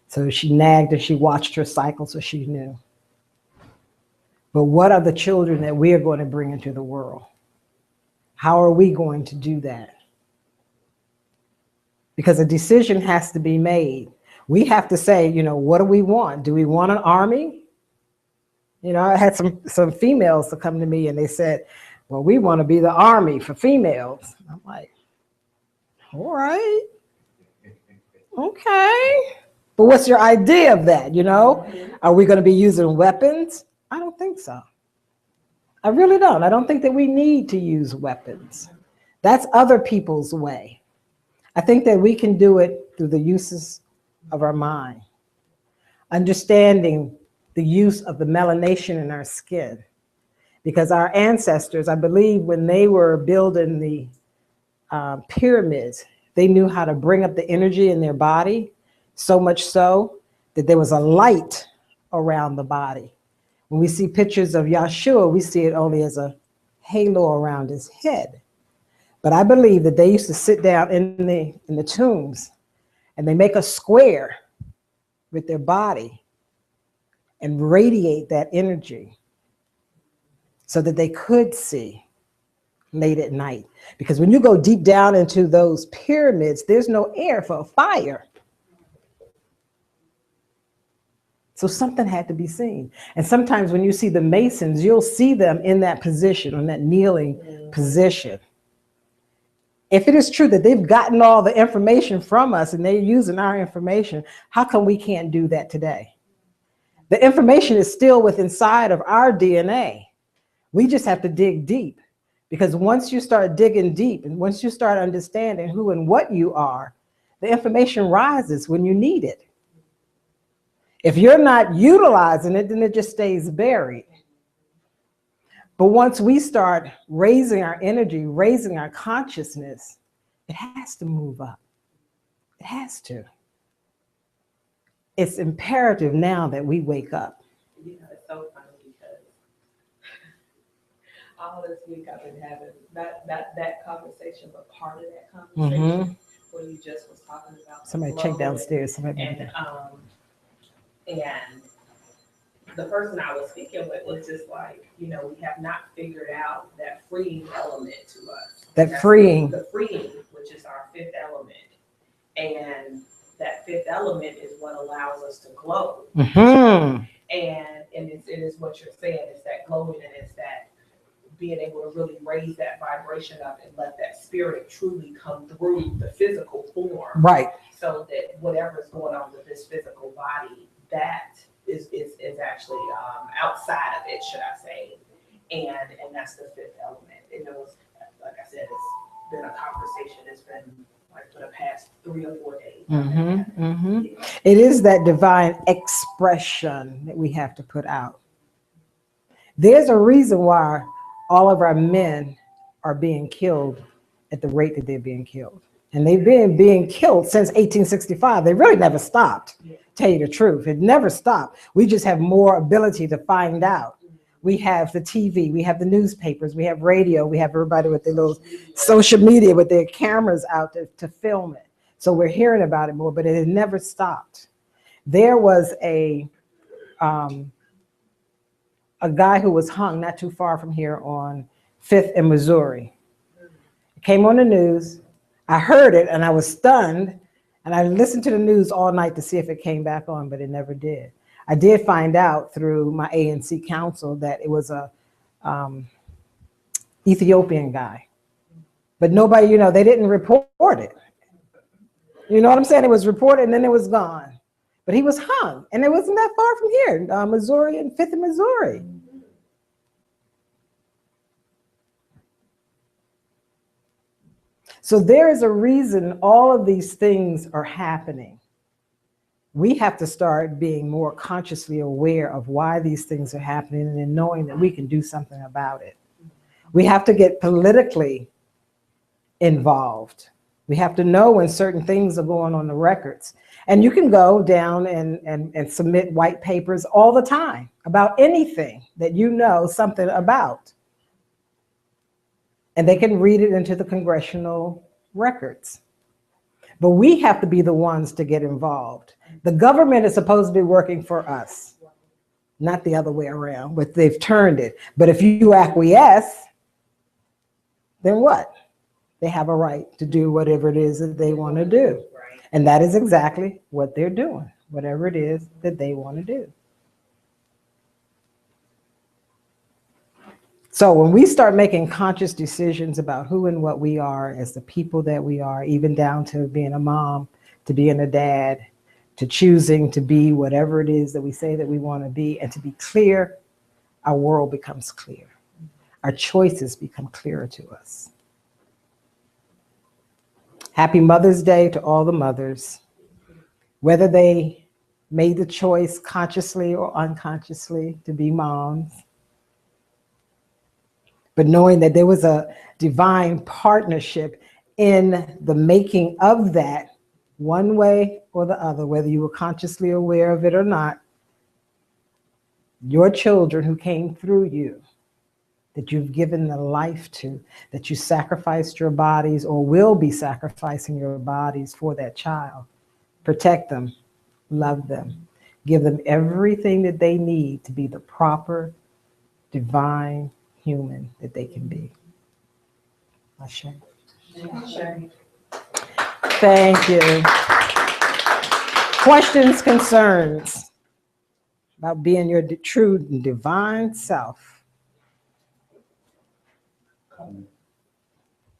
So she nagged and she watched her cycle so she knew. But what are the children that we are going to bring into the world? How are we going to do that? Because a decision has to be made. We have to say, you know, what do we want? Do we want an army? You know, I had some females to come to me and they said, well, we want to be the army for females. I'm like, all right, okay. But what's your idea of that, you know? Are we going to be using weapons? I don't think so. I really don't. I don't think that we need to use weapons. That's other people's way. I think that we can do it through the uses of our mind, understanding the use of the melanation in our skin. Because our ancestors, I believe when they were building the pyramids, they knew how to bring up the energy in their body, so much so that there was a light around the body. When we see pictures of Yahshua, we see it only as a halo around his head. But I believe that they used to sit down in the tombs and they make a square with their body and radiate that energy so that they could see late at night. Because when you go deep down into those pyramids, there's no air for a fire. So something had to be seen. And sometimes when you see the Masons, you'll see them in that position, on that kneeling position. If it is true that they've gotten all the information from us and they're using our information, how come we can't do that today? The information is still within inside of our DNA. We just have to dig deep, because once you start digging deep and once you start understanding who and what you are, the information rises when you need it. If you're not utilizing it, then it just stays buried. But once we start raising our energy, raising our consciousness, it has to move up. It has to. it's imperative now that we wake up. You know, it's so funny because all this week I've been having that conversation, but part of that conversation where you just was talking about Somebody the check flow downstairs. Somebody and the person I was speaking with was just like, you know, we have not figured out that freeing element to us. that freeing. The freeing, which is our fifth element. And that fifth element is what allows us to glow. Mm-hmm. And it is what you're saying, it's that glowing and it's that being able to really raise that vibration up and let that spirit truly come through the physical form. Right. So that whatever's going on with this physical body, that is actually outside of it, should I say. And that's the fifth element. And it was, like I said, it's been a conversation. It's been like for the past 3 or 4 days. Mm-hmm. Mm-hmm. Yeah. It is that divine expression that we have to put out. There's a reason why all of our men are being killed at the rate that they're being killed. And they've been being killed since 1865. They really never stopped, tell you the truth. It never stopped. We just have more ability to find out. We have the TV, we have the newspapers, we have radio, we have everybody with their little social media with their cameras out to film it. So we're hearing about it more, but it has never stopped. There was a guy who was hung not too far from here on 5th and Missouri. It came on the news. I heard it and I was stunned, and I listened to the news all night to see if it came back on, but it never did. I did find out through my ANC counsel that it was a Ethiopian guy, but nobody, you know, they didn't report it. You know what I'm saying? It was reported and then it was gone, but he was hung, and it wasn't that far from here, Missouri and 5th and Missouri. So there is a reason all of these things are happening. We have to start being more consciously aware of why these things are happening and then knowing that we can do something about it. We have to get politically involved. We have to know when certain things are going on the records. And you can go down and submit white papers all the time about anything that you know something about. And they can read it into the congressional records. But we have to be the ones to get involved. The government is supposed to be working for us, not the other way around, but they've turned it. But if you acquiesce, then what? They have a right to do whatever it is that they want to do. And that is exactly what they're doing, whatever it is that they want to do. So when we start making conscious decisions about who and what we are as the people that we are, even down to being a mom, to being a dad, to choosing to be whatever it is that we say that we want to be, and to be clear, our world becomes clear. Our choices become clearer to us. Happy Mother's Day to all the mothers, whether they made the choice consciously or unconsciously to be moms. But knowing that there was a divine partnership in the making of that, one way or the other, whether you were consciously aware of it or not, your children who came through you, that you've given the life to, that you sacrificed your bodies or will be sacrificing your bodies for that child. Protect them, love them, give them everything that they need to be the proper, divine human that they can be. Ashe. Thank you. Questions, concerns about being your true and divine self?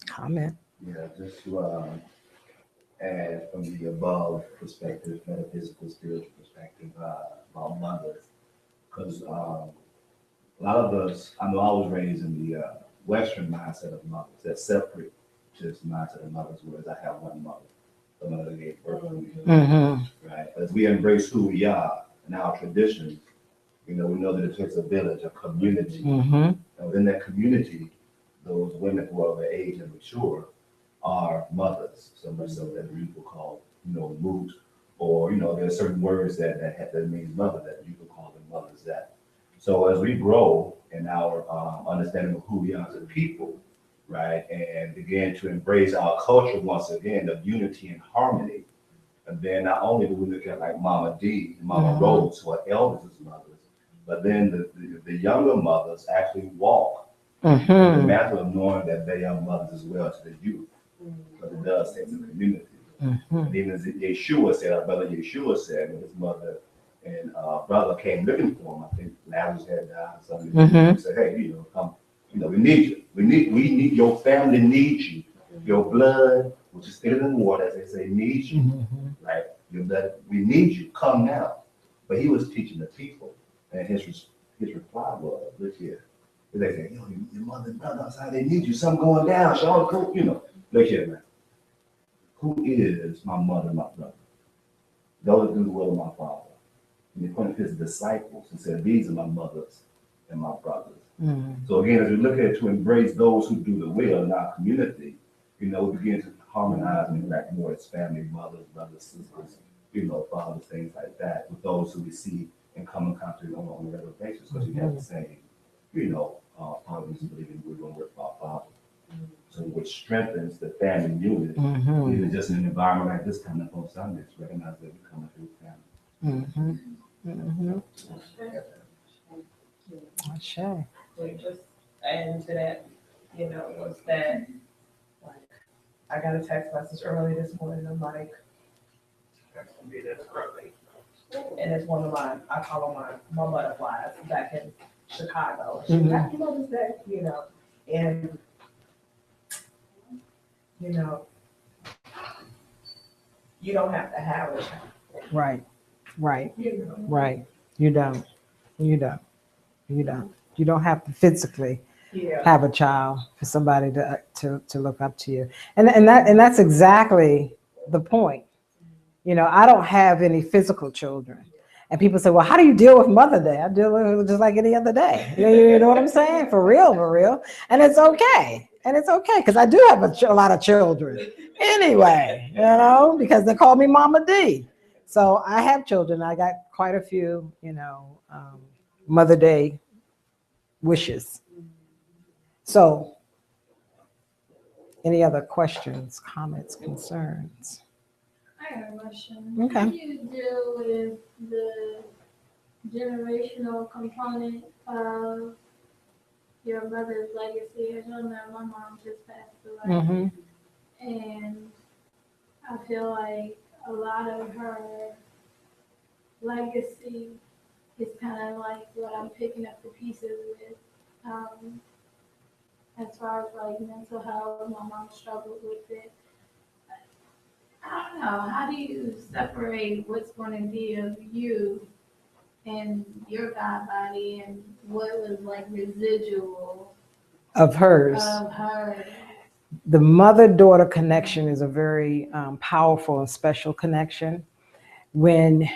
Comment. Yeah, just to add from the above perspective, metaphysical, spiritual perspective, about mothers, because a lot of us, I know I was raised in the Western mindset of mothers, that separate just mindset of mothers, whereas I have one mother, the mother that gave birth to me. Mm-hmm. Right? As we embrace who we are and our traditions, you know, we know that it takes a village, a community. Mm-hmm. And within that community, those women who are of age and mature are mothers, so much so that we will call, you know, moot or, there's certain words that means mother, that you can call them mothers that. So as we grow in our understanding of who we are as a people, right, and begin to embrace our culture once again of unity and harmony, and then not only do we look at like Mama D, Mama Rose, who are elders as mothers, but then the younger mothers actually walk the mantle of knowing that they are mothers as well to the youth, because it does take some community. And even as Yeshua said, our brother Yeshua said, when his mother and brother came looking for him, I think Lazarus had died or something. He said, hey, come, we need you. We need your family needs you. Your blood, which is thicker than water, as they say, needs you. Right? Your blood, we need you. Come now. But he was teaching the people, and his reply was, look here. They say, your mother and brother outside, they need you. Something going down. Sean, look here, man. Who is my mother and my brother? Those that do the will of my Father. And he pointed to his disciples and said, these are my mothers and my brothers. So again, as we look at to embrace those who do the will in our community, we begin to harmonize and interact more as family, mothers, brothers, sisters, fathers, things like that, with those who we see and come in contact on a regular basis, because we have the same, fathers believing we're going to work for our Father. So which strengthens the family unit, even just in an environment like this coming up on Sundays, recognize that we're coming through family. Sure. Just adding to that, was that, like, I got a text message early this morning. I'm like, that's gonna be this early. And it's one of I call them my butterflies back in Chicago. She's Happy Mother's Day, and you don't have to have it. Right. You don't. You don't have to physically have a child for somebody to look up to you. And that's exactly the point. I don't have any physical children. And people say, well, how do you deal with Mother Day? I deal with it just like any other day. You know what I'm saying? For real. And it's okay. Because I do have a lot of children anyway, because they call me Mama D. So I have children. I got quite a few, Mother Day wishes. So any other questions, comments, concerns? I have a question. Okay. How do you deal with the generational component of your mother's legacy? As you know, my mom just passed away. And I feel like a lot of her legacy is kind of like what I'm picking up the pieces with. As far as like mental health, my mom struggled with it. I don't know. How do you separate what's going to be of you and your God body and what was like residual Of hers. of her? The mother-daughter connection is a very powerful and special connection. When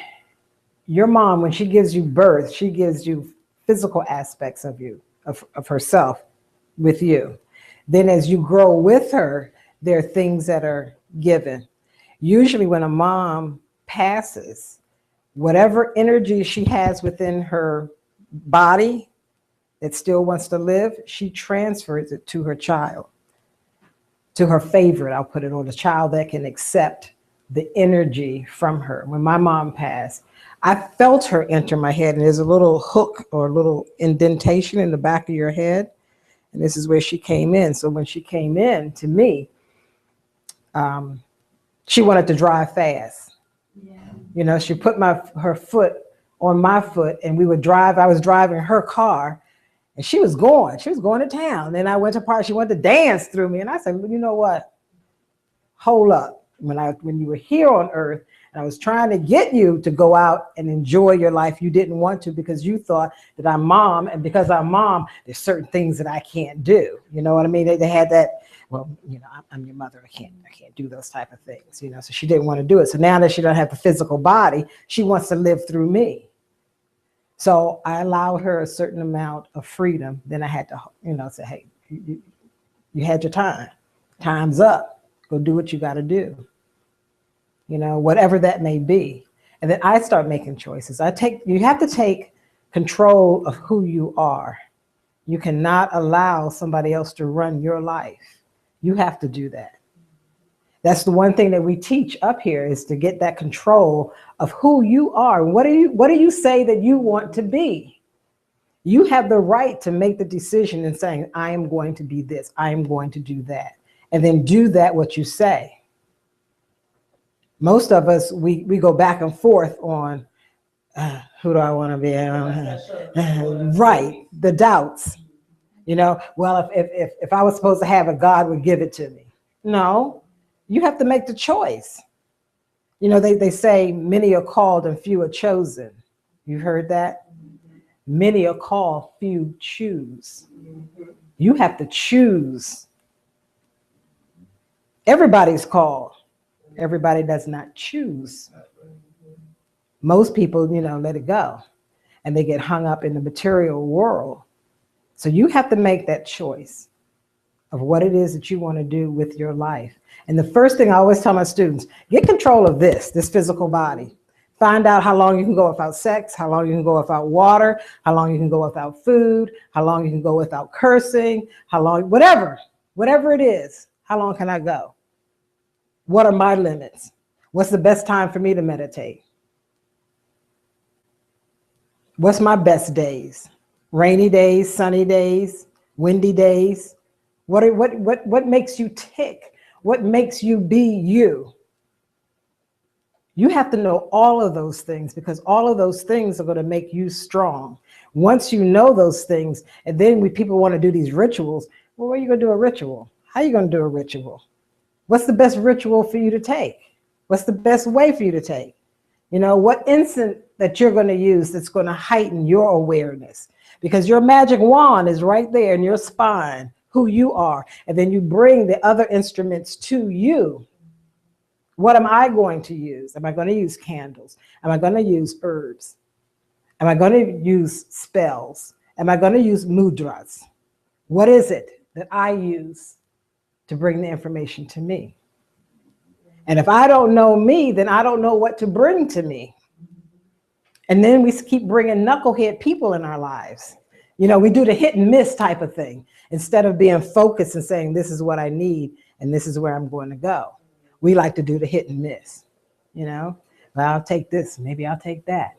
your mom, when she gives you birth, she gives you physical aspects of you, of herself with you. Then as you grow with her, there are things that are given. Usually when a mom passes, whatever energy she has within her body that still wants to live, she transfers it to her child, to her favorite, I'll put it, on the child that can accept the energy from her. When my mom passed, I felt her enter my head, and there's a little hook or a little indentation in the back of your head, and this is where she came in. So when she came in to me, she wanted to drive fast. Yeah. She put her foot on my foot, and we would drive. I was driving her car, and she was going to town. Then I went to park. She wanted to dance through me, and I said, well, you know what? Hold up. When you were here on earth, and I was trying to get you to go out and enjoy your life, you didn't want to because you thought that I'm mom, and because I'm mom, there's certain things that I can't do. You know what I mean? They had that. Well, I'm your mother. I can't do those type of things. So she didn't want to do it. So now that she doesn't have the physical body, she wants to live through me. So I allowed her a certain amount of freedom. Then I had to, say, hey, you had your time. Time's up. Go do what you got to do. whatever that may be. And then I start making choices. You have to take control of who you are. You cannot allow somebody else to run your life. You have to do that. That's the one thing that we teach up here, is to get that control of who you are. What do you say that you want to be? You have the right to make the decision in saying, I am going to be this, I am going to do that. And then do that what you say. Most of us, we go back and forth on who do I want to be? Right, the doubts. Well, if I was supposed to have it, God would give it to me. No, you have to make the choice. They say many are called and few are chosen. You've heard that? Many are called, few choose. You have to choose. Everybody's called. Everybody does not choose. Most people, let it go. And they get hung up in the material world. So you have to make that choice of what it is that you want to do with your life. And the first thing I always tell my students, get control of this physical body. Find out how long you can go without sex, how long you can go without water, how long you can go without food, how long you can go without cursing, how long, whatever it is, how long can I go? What are my limits? What's the best time for me to meditate? What's my best days? Rainy days, sunny days, windy days? What makes you tick? What makes you be you? You have to know all of those things, because all of those things are going to make you strong. Once you know those things, and then when people want to do these rituals, well, where are you going to do a ritual? How are you going to do a ritual? What's the best ritual for you to take? What's the best way for you to take? What incense that you're going to use that's going to heighten your awareness? Because your magic wand is right there in your spine, who you are. And then you bring the other instruments to you. What am I going to use? Am I going to use candles? Am I going to use herbs? Am I going to use spells? Am I going to use mudras? What is it that I use to bring the information to me? And if I don't know me, then I don't know what to bring to me. And then we keep bringing knucklehead people in our lives. We do the hit and miss type of thing, instead of being focused and saying, this is what I need and this is where I'm going to go. We like to do the hit and miss, well, I'll take this, maybe I'll take that,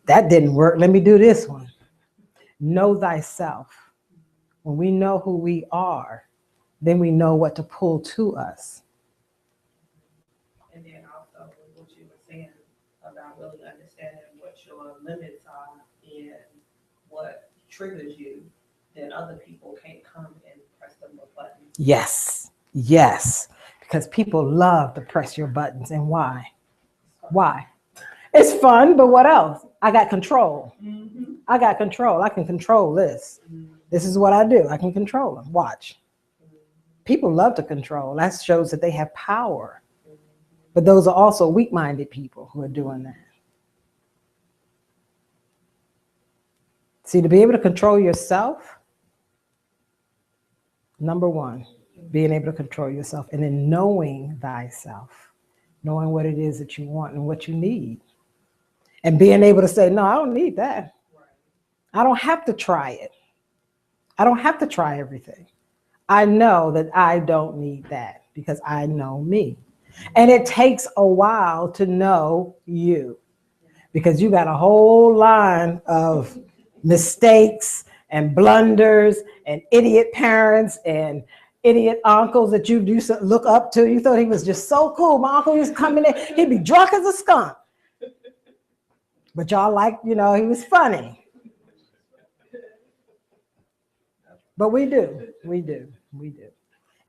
that didn't work, let me do this one. Know thyself. When we know who we are, then we know what to pull to us. And then also what you were saying about really understanding what your limits are and what triggers you, then other people can't come and press them buttons. Yes. Because people love to press your buttons. And why? Why? It's fun, but what else? I got control. I got control. I can control this. This is what I do. I can control them. Watch. People love to control. That shows that they have power. But those are also weak-minded people who are doing that. See, to be able to control yourself, number one, being able to control yourself, and then knowing thyself, knowing what it is that you want and what you need. And being able to say, no, I don't need that. I don't have to try it. I don't have to try everything. I know that I don't need that because I know me. And it takes a while to know you, because you got a whole line of mistakes and blunders and idiot parents and idiot uncles that you used to look up to. You thought he was just so cool. My uncle used to come in there, he'd be drunk as a skunk. But y'all like, he was funny. But we do.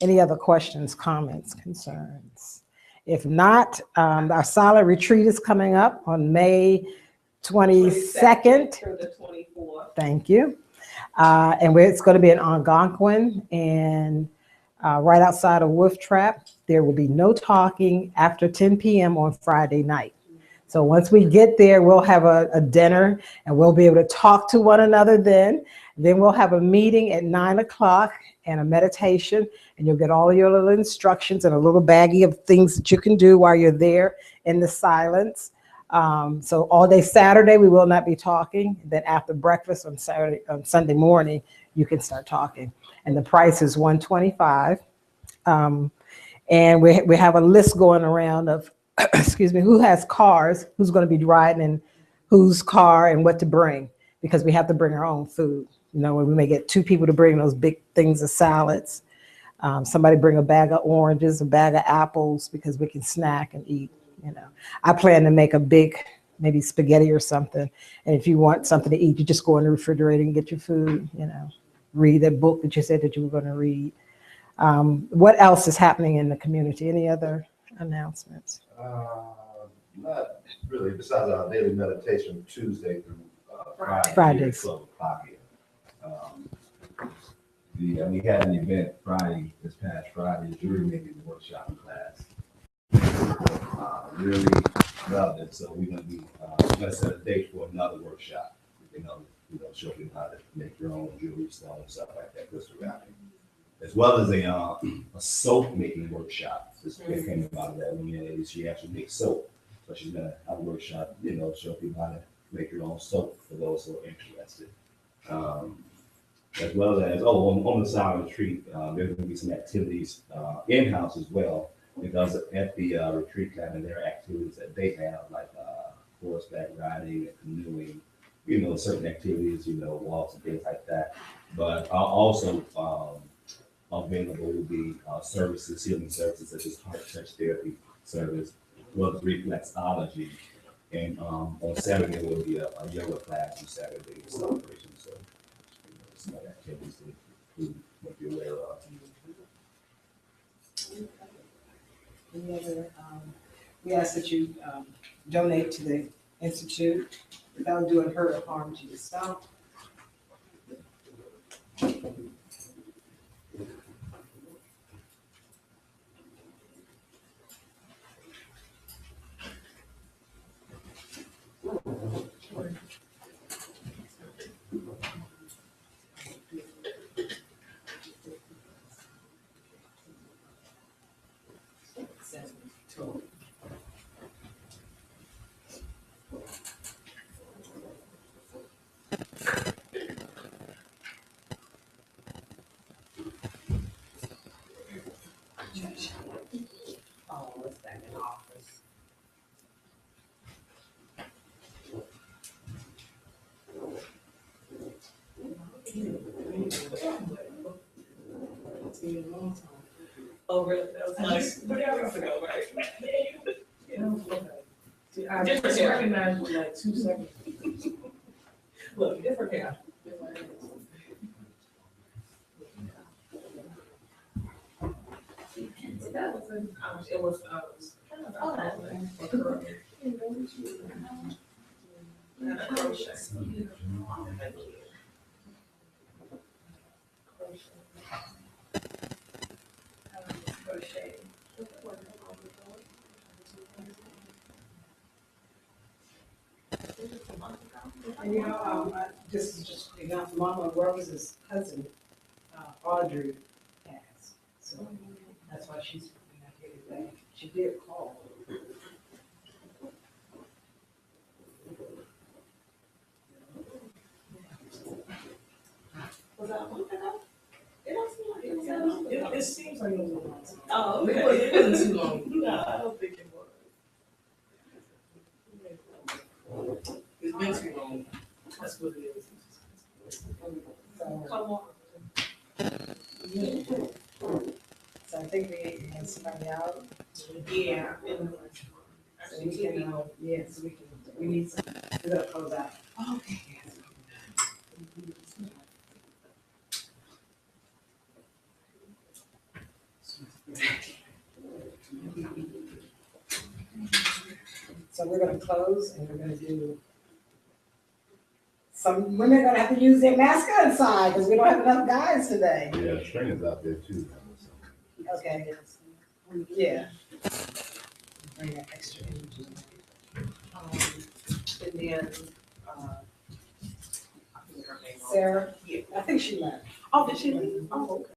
Any other questions, comments, concerns? If not, our silent retreat is coming up on May 22nd through the 24th. Thank you. And it's going to be in Algonquin, and right outside of Wolf Trap. There will be no talking after 10 p.m. on Friday night. So once we get there, we'll have a dinner, and we'll be able to talk to one another then. Then we'll have a meeting at 9 o'clock and a meditation, and you'll get all of your little instructions and a little baggie of things that you can do while you're there in the silence. So all day Saturday, we will not be talking. Then after breakfast on Sunday morning, you can start talking. And the price is $125. And we have a list going around of, excuse me, who has cars, who's going to be riding in whose car and what to bring, because we have to bring our own food. You know, we may get 2 people to bring those big things of salads. Somebody bring a bag of oranges, a bag of apples, because we can snack and eat, you know. I plan to make a big, maybe spaghetti or something. And if you want something to eat, you just go in the refrigerator and get your food, you know, read that book that you said that you were going to read. What else is happening in the community? Any other announcements? Not really, besides our daily meditation Tuesday through Friday. Fridays. 12 o'clock here. We had an event Friday, this past Friday, the jury making workshop class. Really loved it, so we're gonna be, gonna set a date for another workshop. You know, show you how to make your own jewelry, stone, stuff like that, crystal wrapping. As well as a soap making workshop. This came about that when she actually makes soap. So she's gonna have a workshop, you know, show people how to make your own soap for those who are interested. As well as, on the silent retreat, there's gonna be some activities in-house as well, because at the retreat cabin, there are activities that they have, like horseback riding and canoeing, you know, certain activities, you know, walks and things like that. But also available will be services, healing services such as heart touch therapy service, as well as reflexology. And on Saturday, there will be a yoga class on Saturday celebration. So, you know, some other activities to include what you're aware of. Any other, we ask that you donate to the Institute without doing hurt or harm to yourself. Oh, it's back in office. Oh, really? That was like 3 hours ago, right? I just recognized you like 2 seconds. Look, different hair. It was, oh, that way. And a crochet. Crochet. And you know, this is just, you know, Mama Rose's cousin, Audrey has. So that's why she's not here today. She did call. Was that a month ago? It don't seem like it was that long ago. It seems like it was a long time. Oh, okay. It wasn't too long. No, I don't think it was. It's been too long. That's what it is. So, Come on. so I think we have somebody out. Yeah. And- So we can, yes, we need some, we're gonna close out. Okay. So we're gonna close and we're gonna do, some women are gonna have to use their masculine side because we don't have enough guys today. Yeah, trainers out there too. Okay. Yeah. Bring that extra energy. And then, I think her name Sarah. Yeah. I think she left. Oh, did she leave? Oh, okay.